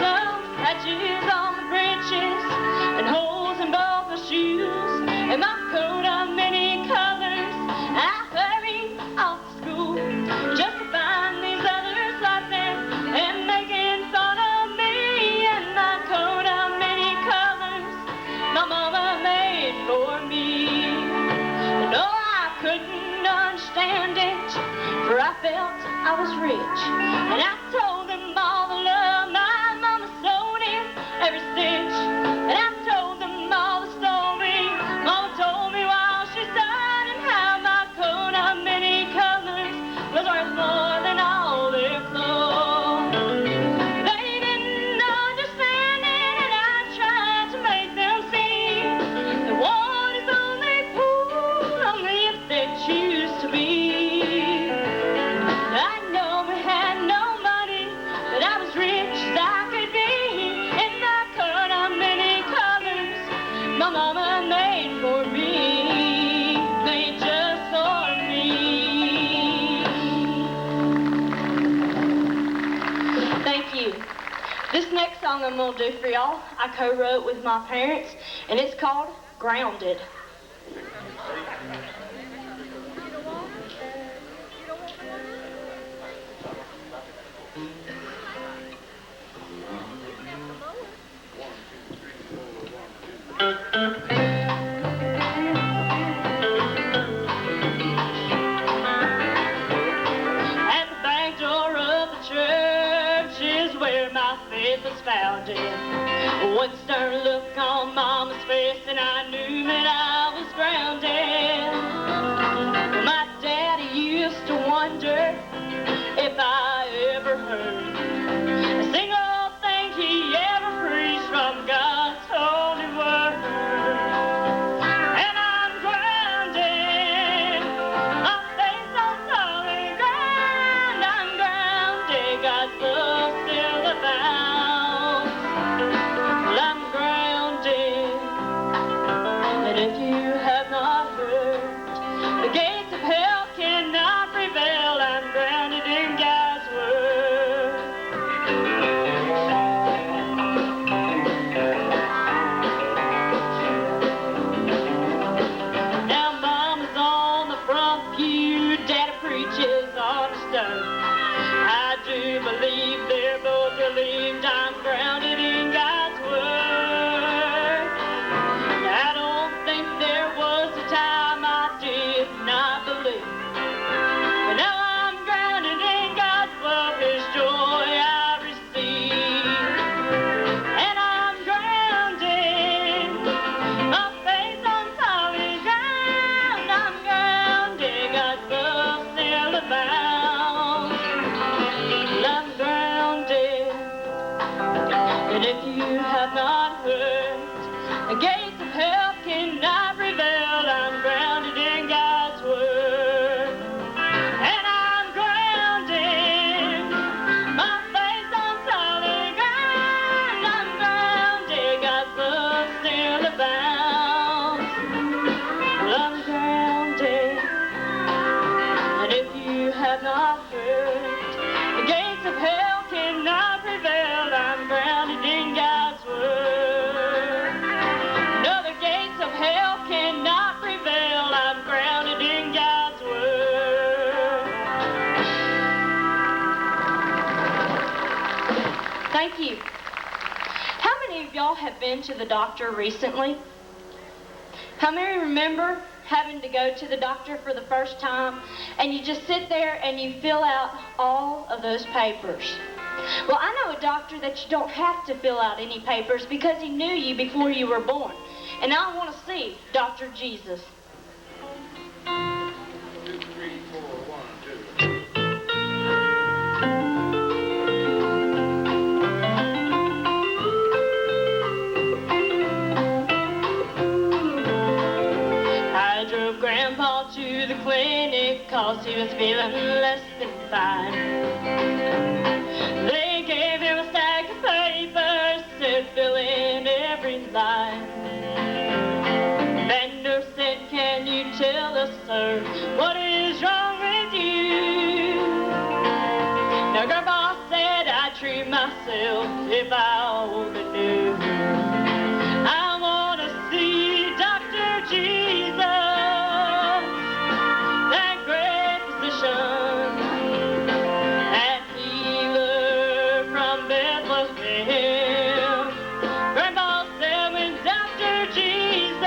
Some patches on the breeches and holes in both my shoes, and my coat of many colors. I hurried off to school just to find these others laughing and making fun of me, and my coat of many colors my mama made for me. No, I couldn't understand it, for I felt I was rich, and I told them all the love my mama sewed in every stitch, and I told them all the story Mama told me while she sewed, and how my coat of many colors was worth more than all their clothes. They didn't understand it, and I tried to make them see that one is only poor only if they choose to be. I know we had no money, but I was rich as I could be in my coat of many colors my mama made for me, made just for me. Thank you. This next song I'm gonna do for y'all, I co-wrote with my parents, and it's called Grounded. At the back door of the church is where my faith was founded. One stern look on Mama's face, and I knew that I was grounded. My daddy used to wonder if I ever heard a single thing he ever preached from God's holy word. And I'm grounded, my faith on solid ground. I'm grounded, God's love still abounds. Well, I'm grounded, and if you The gates of hell cannot prevail. I'm grounded in God's word. And I'm grounded, my face on solid ground. I'm grounded, God's love still abounds. Well, I'm grounded, and if you have not heard, the gates of hell cannot prevail. I'm grounded in God's word. No, the gates of hell cannot prevail. I'm grounded in God's word. Thank you. How many of y'all have been to the doctor recently? How many remember having to go to the doctor for the first time and you just sit there and you fill out all of those papers? Well, I know a doctor that you don't have to fill out any papers because he knew you before you were born. And I want to see Dr. Jesus. 2, 3, 4, 1, 2. I drove Grandpa to the clinic 'cause he was feeling less than fine. They gave him a stack of papers, said fill in every line. That nurse said, can you tell us, sir, what is wrong with you? Now Grandpa said, I treat myself if I only knew. I want to see Dr. Jesus, that great physician, that healer from Bethlehem. Grandpa said, with Dr. Jesus,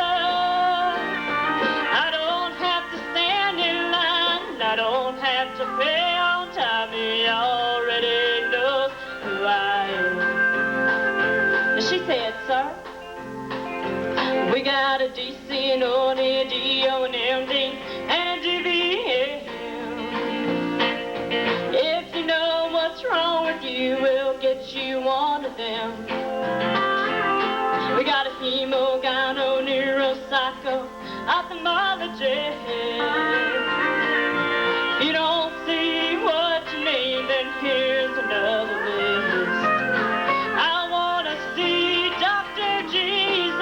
I don't have to stand in line, I don't have to pay on time. He already knows who I am. And she said, sir, we got a DC and ON, a DO and MD and DVM. If you know what's wrong with you, we'll get you one of them. We got a hemo, gyno, neuropsycho, ophthalmology. If you don't see what you need, then here's another list. I want to see Dr. Jesus,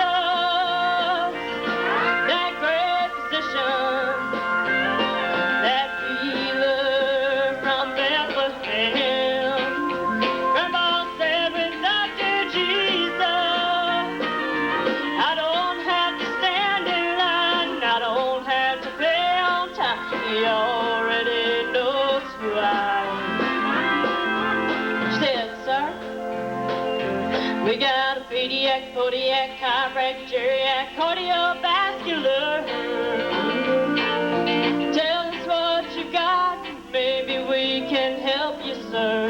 that great physician, that healer from Bethlehem. Grandma said, with Dr. Jesus, I don't have to stand in line, I don't have to pay on time. He already knows who I am. She said, sir, we got a pediac, podiac, chiropractic, geriac, cardiovascular. Tell us what you got, maybe we can help you, sir.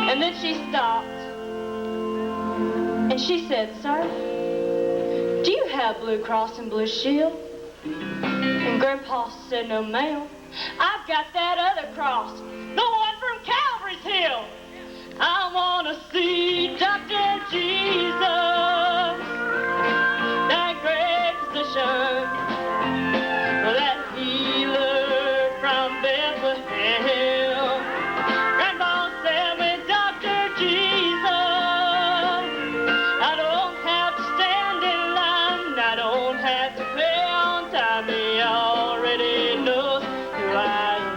And then she stopped, and she said, sir, do you have Blue Cross and Blue Shield? And Grandpa said, no, ma'am. I've got that other cross, the one from Calvary's Hill. I want to see Dr. Jesus, that great physician, that healer from Bethlehem. Grandpa said, with Dr. Jesus, I don't have to stand in line, I don't have to pay on time. He already knows who I am.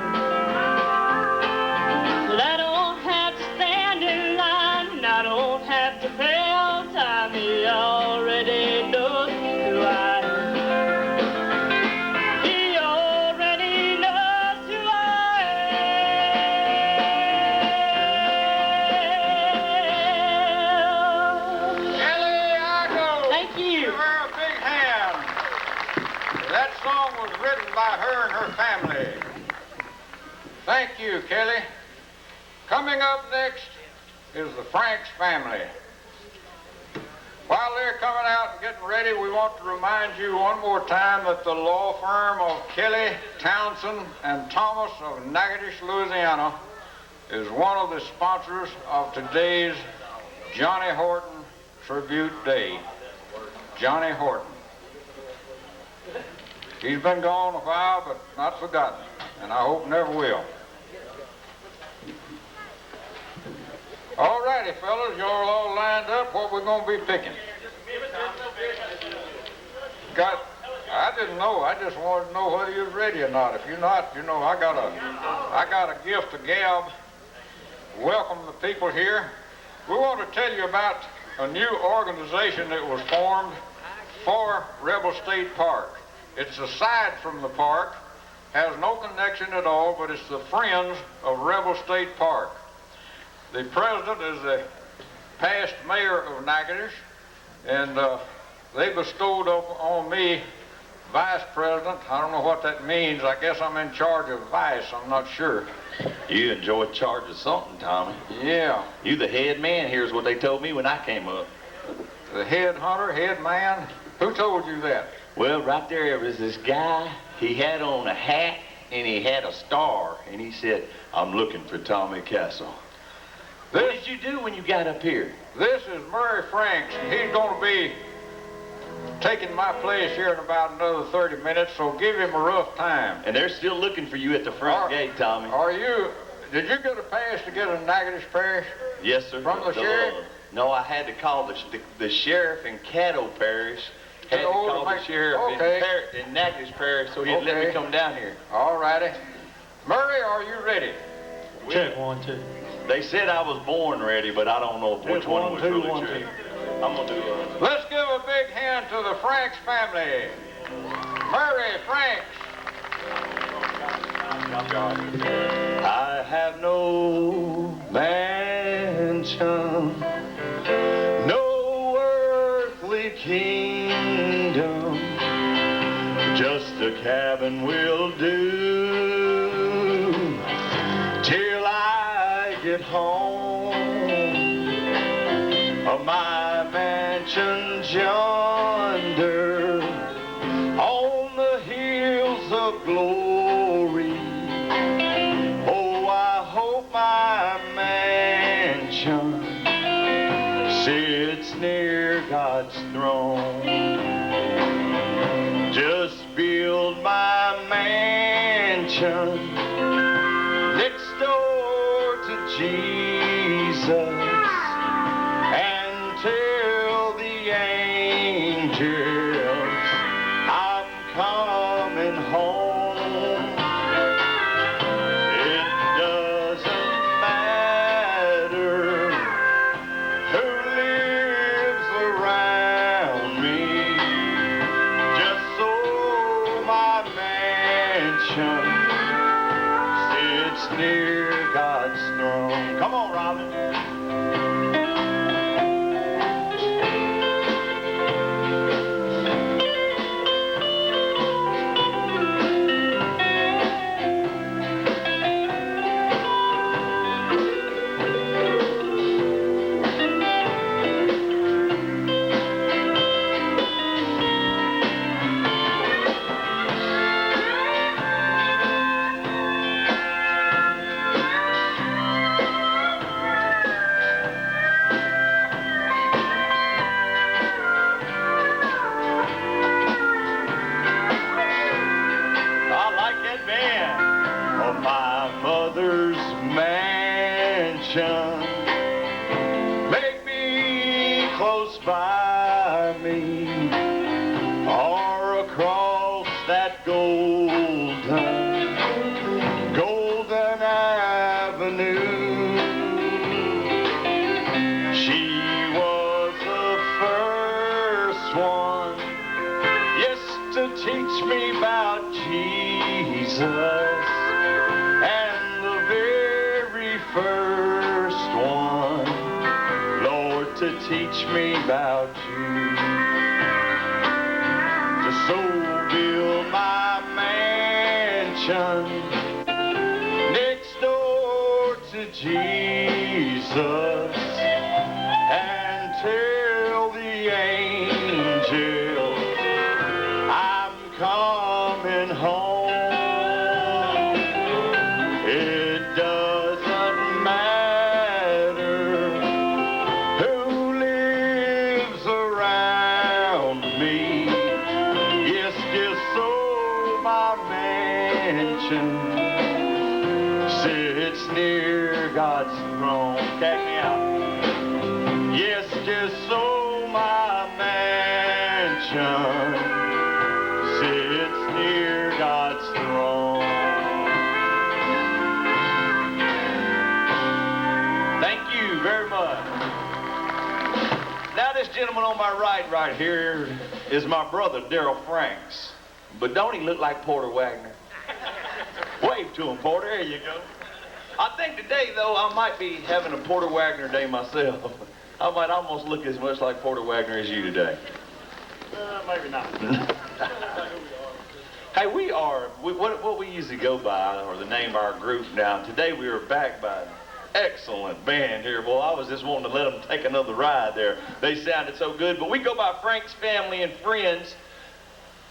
But I don't have to stand in line, I don't have to pay on time. He already knows who I am. He already knows who I am. Kelly, I go. Thank you. Give her a big hand. That song was written by her and her family. Thank you, Kelly. Coming up next is the Franks family. While they're coming out and getting ready, we want to remind you one more time that the law firm of Kelly, Townsend, and Thomas of Natchitoches, Louisiana, is one of the sponsors of today's Johnny Horton Tribute Day. Johnny Horton. He's been gone a while, but not forgotten, and I hope never will. All righty, fellas, you're all lined up. What we gonna be picking? I didn't know. I just wanted to know whether you was ready or not. If you're not, you know, I got a gift to gab. Welcome the people here. We want to tell you about a new organization that was formed for Rebel State Park. It's aside from the park, has no connection at all, but it's the Friends of Rebel State Park. The president is the past mayor of Natchitoches, and they bestowed on me vice president. I don't know what that means. I guess I'm in charge of vice. I'm not sure. You enjoy charge of something, Tommy. Yeah. You the head man here is what they told me when I came up. The head hunter, head man? Who told you that? Well, right there was this guy. He had on a hat and he had a star, and he said, "I'm looking for Tommy Castle." What did you do when you got up here? This is Murray Franks, and he's going to be taking my place here in about another 30 minutes, so give him a rough time. And they're still looking for you at the front gate, Tommy. Did you get a pass to get a Natchitoches Parish? Yes, sir. From the sheriff? No, I had to call the sheriff in Caddo Parish. Had to call the sheriff in Natchitoches Parish, so he'd let me come down here. All righty. Murray, are you ready? Check 1, 2. They said I was born ready, but I don't know which one was really true. I'm gonna do it. Let's give a big hand to the Franks family. Murray Franks. I have no mansion, no earthly kingdom, just a cabin will do till I get home. My mansion's yonder on the hills of glory. Oh, I hope my mansion sits near God's throne. Just build my mansion next door to Jesus. Tell the angels I'm coming home. It doesn't matter who lives around me, just so my mansion sits near God's throne. Come on, Robin. Make me close by me or across that golden avenue. She was the first one, yes, to teach me about Jesus, and the very first one, Lord, to teach me about you. To so build my mansion next door to Jesus, and tell the angels I'm coming home. It doesn't matter who lives around me, sits near God's throne. Check me out. Yes, just so my mansion sits near God's throne. Thank you very much. Now this gentleman on my right here is my brother, Daryl Franks. But don't he look like Porter Wagner? Wave to him, Porter. There you go. I think today, though, I might be having a Porter Wagner day myself. I might almost look as much like Porter Wagner as you today. Maybe not. Hey, what we usually go by, or the name of our group now, today we are backed by an excellent band here. Boy, I was just wanting to let them take another ride there. They sounded so good. But we go by Frank's Family and Friends.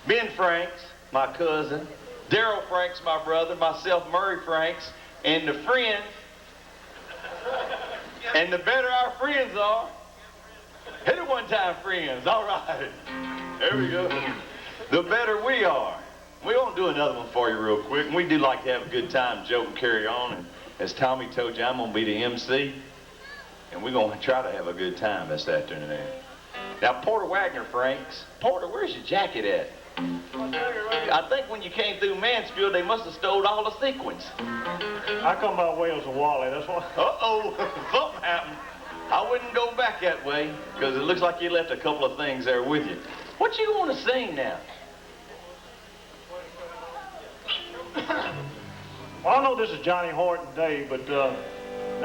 Ben Franks, my cousin. Daryl Franks, my brother. Myself, Murray Franks. And the friends. And the better our friends are. Hit it one time, friends. All right. There we go. The better we are. We won't do another one for you real quick. And we do like to have a good time, joke and carry on. And as Tommy told you, I'm going to be the MC. And we're going to try to have a good time this afternoon. Now, Porter Wagner, Franks. Porter, where's your jacket at? I think when you came through Mansfield, they must have stole all the sequins. I come by Wales of Wally, that's why. Uh-oh, something happened. I wouldn't go back that way, because it looks like you left a couple of things there with you. What you want to sing now? Well, I know this is Johnny Horton Day, but there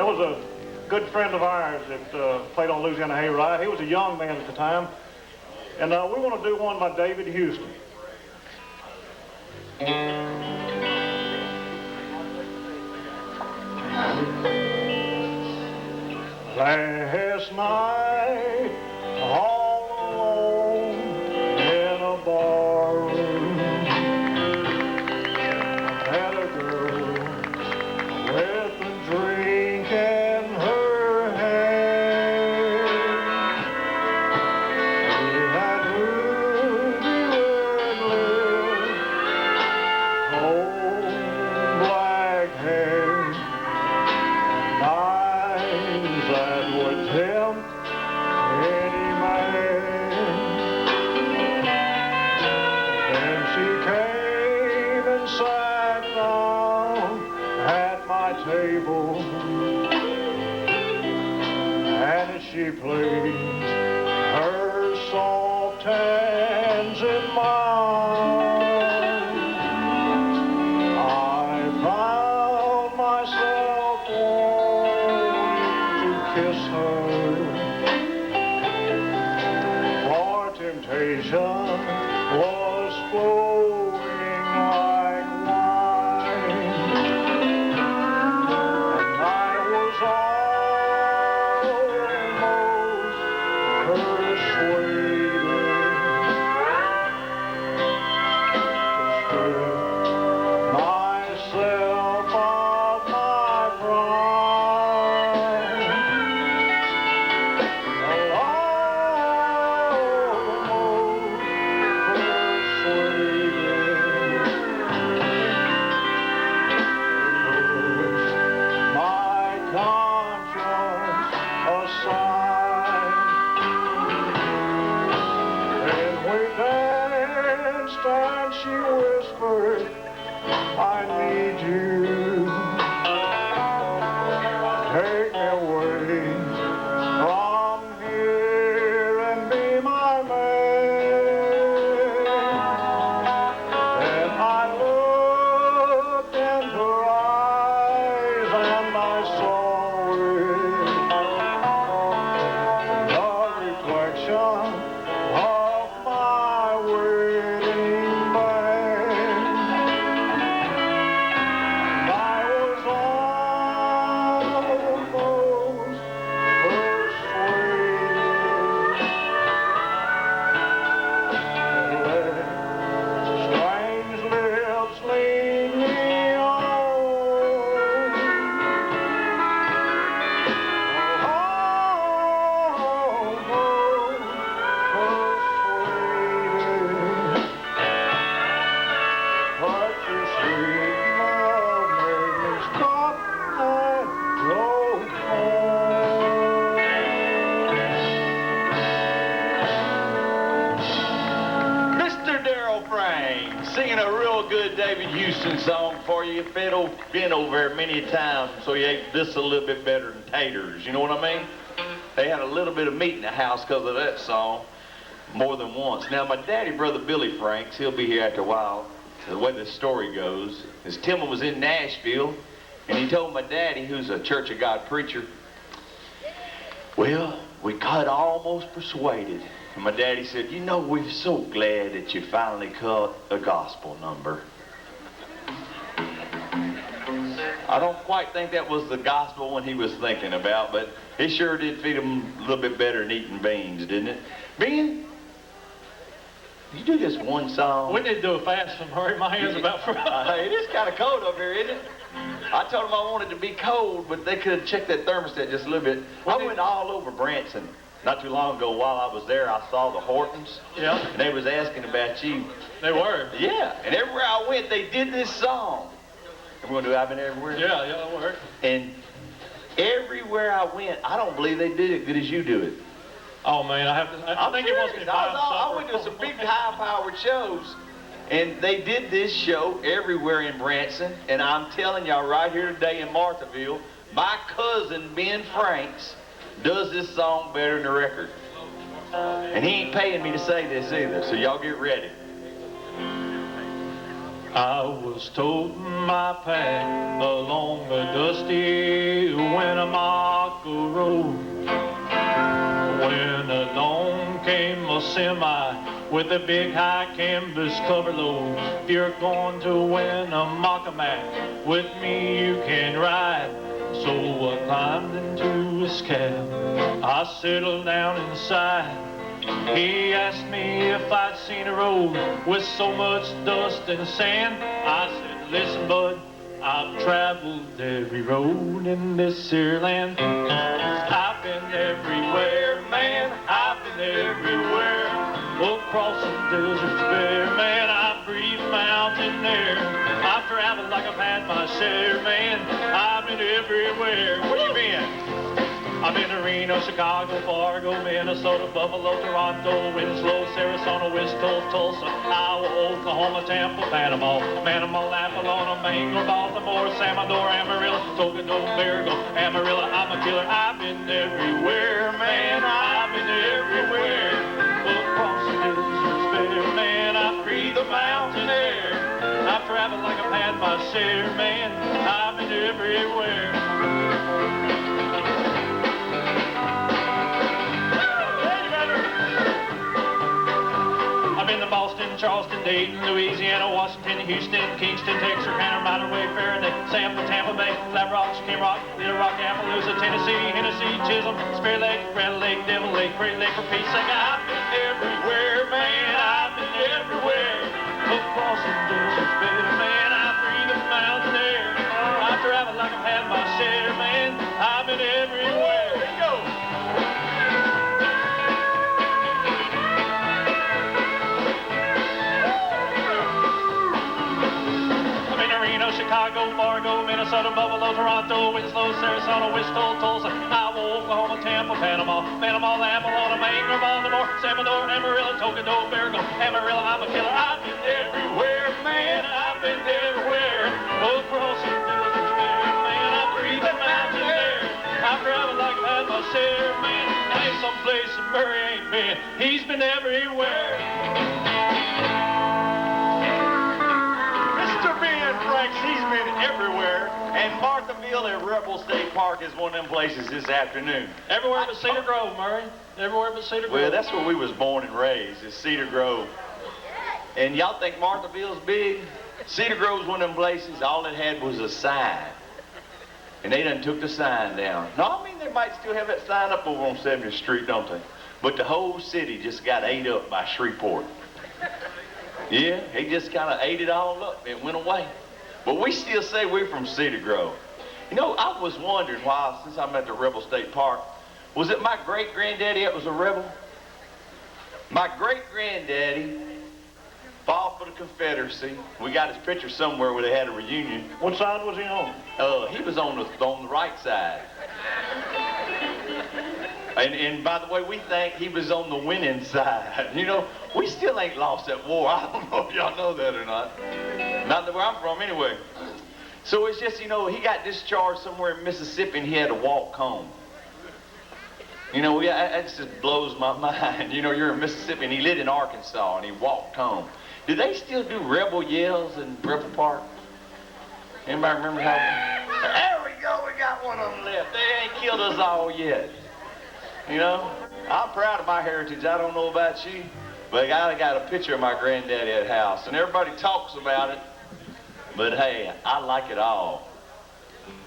was a good friend of ours that played on Louisiana Hayride. He was a young man at the time. And we want to do one by David Houston. Last night, all alone in a barroom, I had a girl with a drink in her hand. She had ruby red lips, cold black hair, and eyes that would tempt any man. Then she came and sat down at my table, and as she placed her soft hands in mine, I found myself wanting to kiss her, for temptation was flowing like wine, and I was almost persuaded to strip myself of my pride. And she whispered, I need you. Take me away from here and be my man. Then I looked in her eyes and I saw it, the reflection of my wedding band. And I was almost persuaded to let strange lips lead me on. Almost persuaded to old Frank, singing a real good David Houston song for you. Been over there many times, so you ate this a little bit better than taters. You know what I mean? They had a little bit of meat in the house because of that song more than once. Now, my daddy, Brother Billy Franks, he'll be here after a while. The way the story goes is Tillman was in Nashville, and he told my daddy, who's a Church of God preacher, well, we got almost persuaded. And my daddy said, you know, we're so glad that you finally cut a gospel number. I don't quite think that was the gospel one he was thinking about, but it sure did feed him a little bit better than eating beans, didn't it? Ben, you do just one song. We need to do a fast one, Murray. My hand's about fried. It is kind of cold up here, isn't it? I told them I wanted to be cold, but they could have checked that thermostat just a little bit. I went all over Branson. Not too long ago, while I was there, I saw the Hortons. Yeah. And they was asking about you. They were. Yeah. And everywhere I went, they did this song. And we're going to do I've Been Everywhere? Yeah, it worked. And everywhere I went, I don't believe they did it good as you do it. Oh, man, I think it must be I went to some big high-powered shows, and they did this show everywhere in Branson. And I'm telling y'all right here today in Marthaville, my cousin Ben Franks does this song better than the record. And he ain't paying me to say this either, so y'all get ready. I was toting my pack along the dusty Winnemucca road when along came a semi with a big high canvas cover load. If you're going to Winnemucca, Mac, with me you can ride. So I climbed into his cab. I settled down inside. He asked me if I'd seen a road with so much dust and sand. I said, listen, bud, I've traveled every road in this here land. I've been everywhere, man, I've been everywhere. Across the deserts bare, man, I breathe mountain air. I've traveled like I've had my share, man, I've been everywhere. Where you been? I've been to Reno, Chicago, Fargo, Minnesota, Buffalo, Toronto, Winslow, Sarasota, Wichita, Tulsa, Iowa, Oklahoma, Tampa, Panama, Apollonia, Bangor, Baltimore, Salvador, Amarillo, Toledo, Virgo, Amarillo, I'm a killer. I've been everywhere, man, I've been everywhere. Across the deserts bare, man, I breathe the mountain air. I've traveled like I've had my share, man, I've been everywhere. I've been to Boston, Charleston, Dayton, Louisiana, Washington, Houston, Kingston, Texarkana, Monterey, Faraday, Tampa Bay, Flat Rock, Rock, Little Rock, Appaloosa, Tennessee, Hennessy, Chisholm, Spirit Lake, Red Lake, Devil Lake, Great Lake, for peace sake. I've been everywhere, man, I've been everywhere. Across the deserts bare, man, I breathe the mountain air. I've traveled like I've had my share, man, I've been everywhere. Here you go. Chicago, Fargo, Minnesota, Buffalo, Toronto, Winslow, Sarasota, Wichita, Tulsa, Iowa, Oklahoma, Tampa, Panama, Apollonia, Bangor, Baltimore, Salvador, Amarillo, Toledo, Virgo, Amarillo, I'm a killer. I've been everywhere, man, I've been everywhere. Across the deserts bare, man, I breathe the mountain air. I've traveled like I've had my share, man. Now ain't someplace that Murray ain't been. He's been everywhere. Franks, he's been everywhere, and Marthaville at Rebel State Park is one of them places this afternoon. Everywhere but Cedar Grove, Murray. Everywhere but Cedar Grove. Well, that's where we was born and raised, is Cedar Grove. And y'all think Marthaville's big? Cedar Grove's one of them places, all it had was a sign. And they done took the sign down. No, I mean, they might still have that sign up over on 70th Street, don't they? But the whole city just got ate up by Shreveport. Yeah, he just kind of ate it all up. It went away. But we still say we're from Cedar Grove. You know, I was wondering why, since I'm at the Rebel State Park, was it my great-granddaddy that was a rebel? My great-granddaddy fought for the Confederacy. We got his picture somewhere where they had a reunion. What side was he on? He was on the right side. And by the way, we think he was on the winning side. You know, we still ain't lost that war. I don't know if y'all know that or not. Not where I'm from, anyway. So it's just, you know, he got discharged somewhere in Mississippi and he had to walk home. You know, that just blows my mind. You know, you're in Mississippi and he lived in Arkansas and he walked home. Do they still do rebel yells in Rebel Park? Anybody remember how? There we go, we got one of them left. They ain't killed us all yet. You know, I'm proud of my heritage. I don't know about you, but I got a picture of my granddaddy at the house, and everybody talks about it. But hey, I like it all.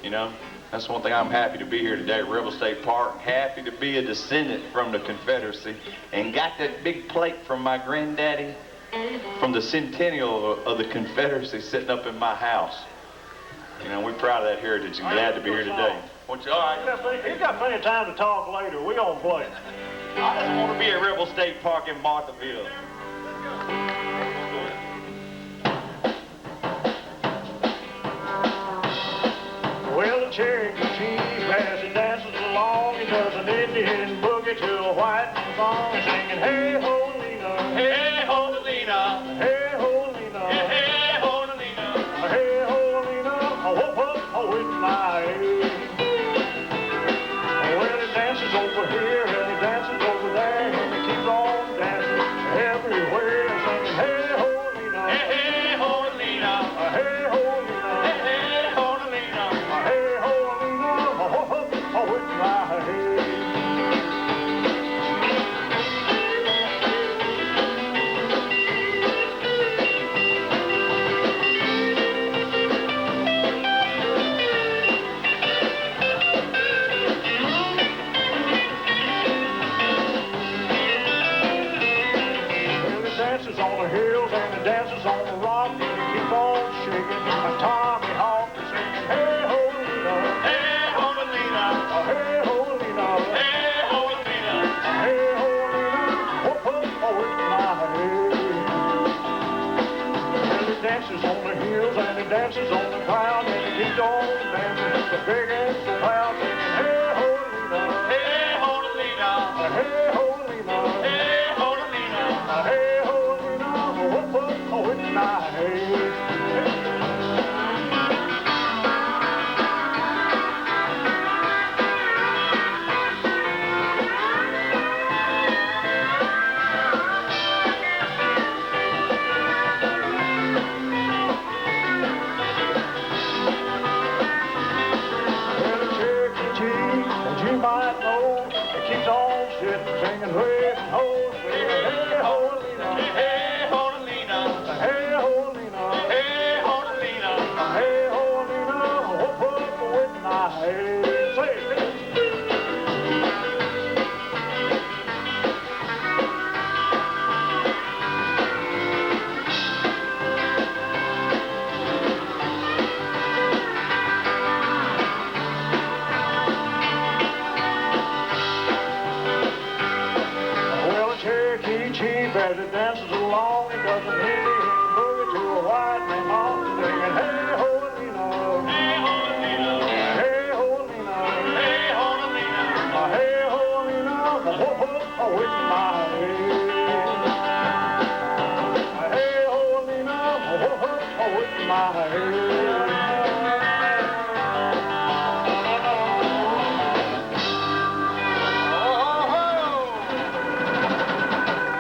You know, that's one thing I'm happy to be here today at Rebel State Park. Happy to be a descendant from the Confederacy, and got that big plate from my granddaddy from the centennial of the Confederacy sitting up in my house. You know, we're proud of that heritage and glad to be here today. All right. You got plenty of time to talk later. We gonna play. I just want to be at Rebel State Park in Marthaville. Well, the Cherokee Chief, as he dances along, he does an Indian boogie to a white man song, singing, hey ho Lena, Hey, ho, Lena. hey ho Lena, Hey, ho, Lena. hey ho Lena, whoop whoop with my head. Well, he dances over here and he dances over there, and he keeps on dancing everywhere, singing, hey ho Lena, Hey, ho, Lena. hey ho Lena. Hey, ho, Lena. Hey ho, Lena, with my head. Well, he dances on the hills and he dances on the rock and he keeps on shaking. And Tommy Hawk is singing, hey ho, Lena. Hey, ho, Lena. Hey ho, Lena. Hey, ho, Lena. Hey ho, Lena, with my head. Well, he dances on the hills and he dances on the cloud and he keeps on dancing so big and so loud, singing, hey ho, Lena. Hey, ho, Lena. Hey ho, Lena. Hey, ho, Lena. Hey ho, Lena, with my head. Well, the Cherokee Chief, as you might know, he keeps on sitting, singing, red and ho, singing, hey ho, Lena. Hey, ho, Lena. Hey ho, Lena. Hey, ho, Lena. Hey ho, Lena, with my head. Say it. Well, the Cherokee Chief, as he dances along, he does an Indian boogie to a white man song, singing, hey ho, Lena. Hey, ho, Lena. Hey ho, Lena. Hey, ho, Lena. Hey ho, Lena, with my head. Hey ho, Lena, with my head.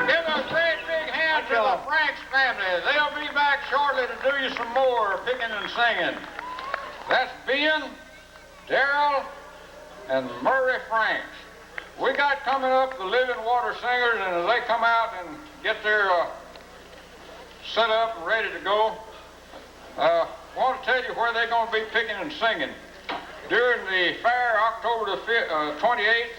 Give a great big hand to the Franks family. They'll be back shortly to do you some more picking and singing. That's Ben, Darrell, and Murray Franks. We got coming up the Living Water Singers, and as they come out and get their set up and ready to go, I want to tell you where they're going to be picking and singing. During the fair, October the 28th,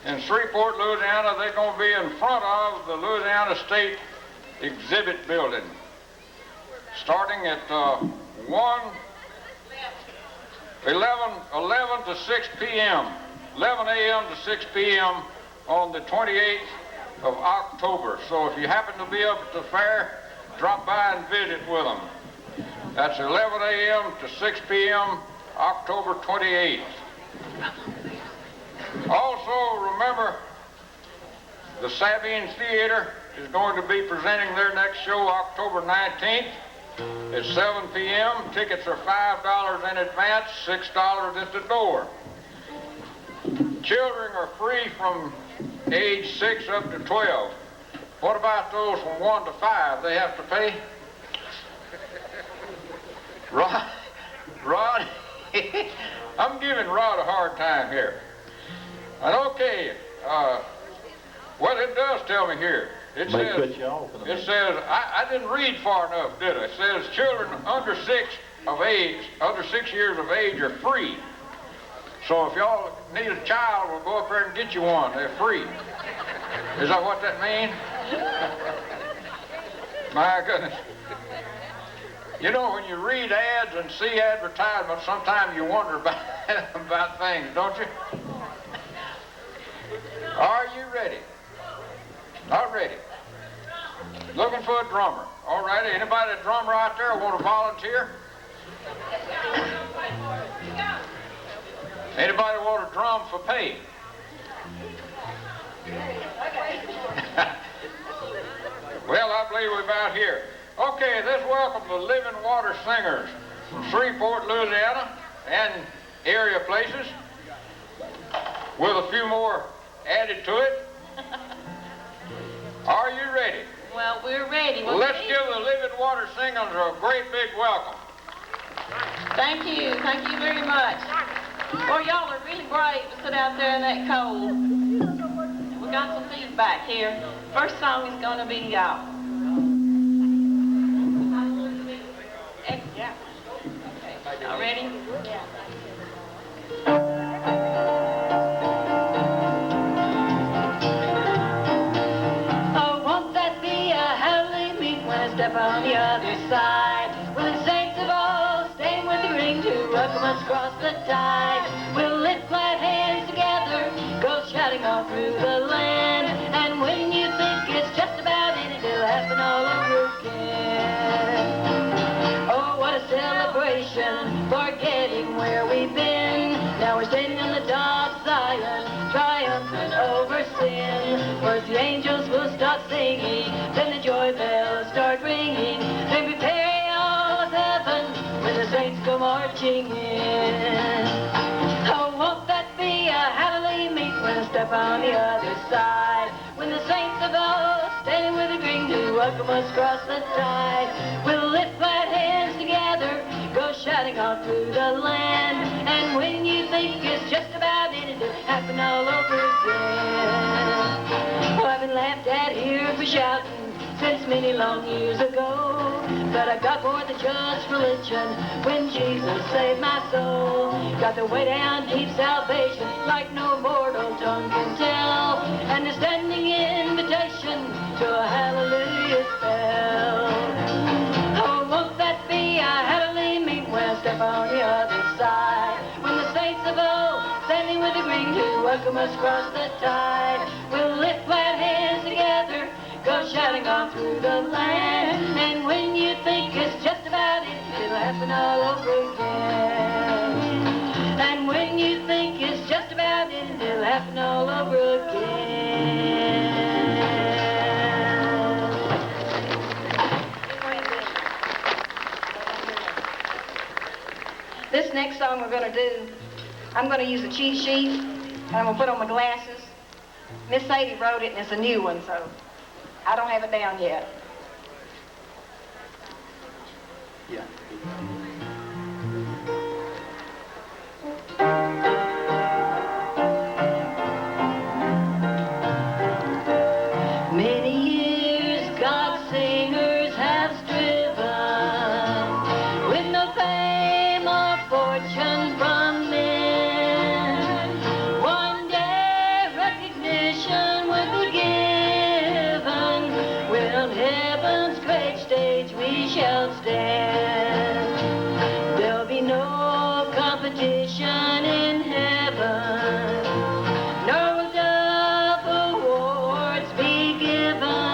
in Shreveport, Louisiana, they're going to be in front of the Louisiana State Exhibit Building, starting at 11 to 6 p.m., 11 a.m. to 6 p.m. on the 28th of October. So if you happen to be up at the fair, drop by and visit with them. That's 11 a.m. to 6 p.m., October 28th. Also, remember the Sabine Theater is going to be presenting their next show October 19th at 7 p.m. Tickets are $5 in advance, $6 at the door. Children are free from age 6 up to 12. What about those from 1 to 5? They have to pay? Rod, I'm giving Rod a hard time here. And okay, well, it does tell me here. It May says, cut you off in a minute. it says, I didn't read far enough, did I? It says children under 6 years of age are free. So if y'all need a child, we'll go up there and get you one. They're free. Is that what that means? My goodness. You know, when you read ads and see advertisements, sometimes you wonder about things, don't you? Are you ready? Not ready. Looking for a drummer. All righty. Anybody a drummer out there want to volunteer? Anybody want to drum for pay? Well, I believe we're about here. Okay, let's welcome the Living Water Singers from Shreveport, Louisiana, and area places, with a few more added to it. Are you ready? Well, we're ready. Well, let's give the Living Water Singers a great big welcome. Thank you. Thank you very much. Well, y'all are really brave to sit out there in that cold. We got some feedback here. First song is going to be y'all. Yeah. Okay. Y'all ready? Yeah. Oh, won't that be a heavenly meet when I step on the other side? When the saints of all stand with the ring to welcome us across the tide. We'll lift flat hands together, go shouting all through the land. And when you think it's just about ended, it'll happen all over again. Oh, what a celebration, forgetting where we've been. Now we're standing on the top of Zion, triumphant over sin. First the angels will start singing, then the joy bells start ringing. Then prepare all of heaven when the saints go marching in. Oh, won't that be a heavenly meet when I step on the other side? When the saints of old standing with a ring to welcome us across the tide. We'll lift flat hands together, go shouting all through the land. And when you think it's just about ended, it'll happen all over again. Oh, I've been laughed at here for shouting since many long years ago. But I got more than just religion when Jesus saved my soul. Got the way down deep salvation like no mortal tongue can tell. And a standing invitation to a hallelujah spell. Oh, won't that be a heavenly meet when I step on the other side? When the saints of old standing with a ring to welcome us across the tide. We'll lift flat hands together, go shouting on through the land. And when you think it's just about it, it'll happen all over again. And when you think it's just about it, it'll happen all over again. This next song we're going to do, I'm going to use a cheat sheet, and I'm going to put on my glasses. Miss Sadie wrote it, and it's a new one, so I don't have it down yet. Yeah. Many years God's singers have striven with no fame or fortune from men. One day recognition will be given. When on heaven's great stage we shall stand. There'll be no competition in heaven. No dove awards be given.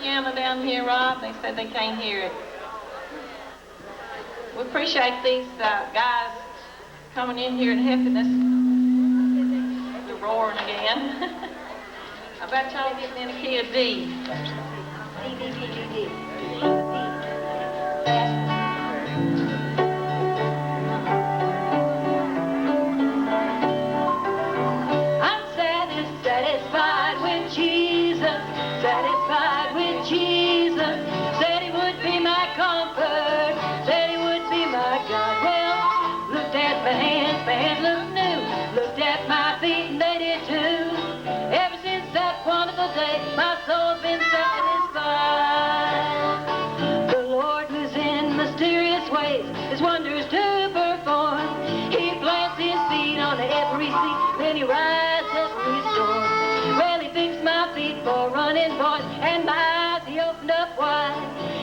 piano down here, Rob? They said they can't hear it. We appreciate these guys coming in here and helping us. The roaring again. How about y'all getting in a key of D? D. I'm satisfied with Jesus, satisfied with Jesus. Said he would be my comfort, said he would be my God. Well, looked at my hands look new. Looked at my feet and they did too. Ever since that wonderful day, my soul's been satisfied. The Lord moves in mysterious ways, his wonders to perform. He plants his feet on every seat, then he rides every storm. Well, he fixed my feet for running boys, and my eyes he opened up wide.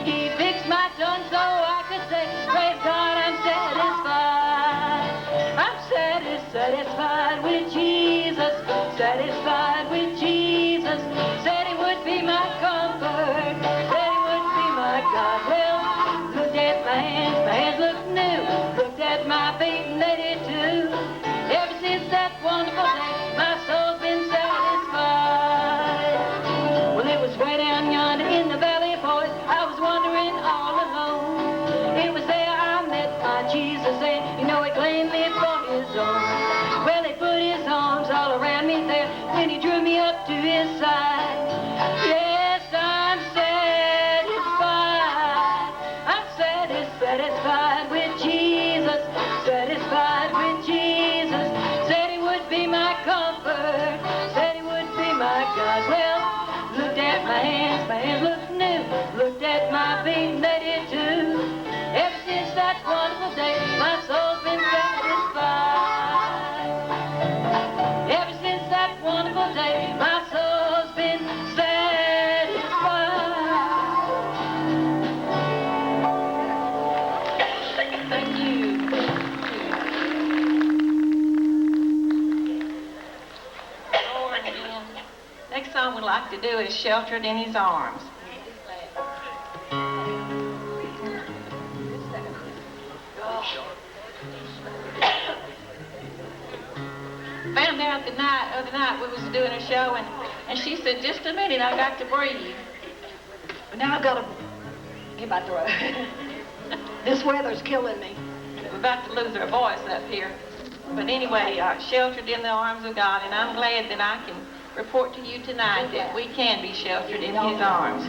He fixed my tongue so I could say, praise God, I'm satisfied. I'm satisfied with Jesus, satisfied with Jesus. Said he would be my comfort, said he would be my God. Well, looked at my hands looked new. Looked at my feet and they did too. Ever since that wonderful day, my soul's been satisfied. Well, it was way down yonder in the valley, boys. I was wandering all alone. It was there I met my Jesus, and you know he claimed me for his own. Well, he put his arms all around me there, then he drew me up to his side. Yes, I'm satisfied. I'm satisfied with Jesus, satisfied with Jesus. Said he would be my comfort, said he would be my God. Well, looked at my hands looked new. Looked at my feet and they did too. Ever since that wonderful day, my soul's been satisfied. Ever since that wonderful day, my soul's been satisfied. Thank you. Lord, again. Next song we'd like to do is Sheltered in His Arms. Found out the other night we was doing a show, and she said, just a minute, I got to breathe. But now I've got to get my throat. This weather's killing me. We're about to lose our voice up here. But anyway, sheltered in the arms of God, and I'm glad that I can report to you tonight that we can be sheltered in his arms.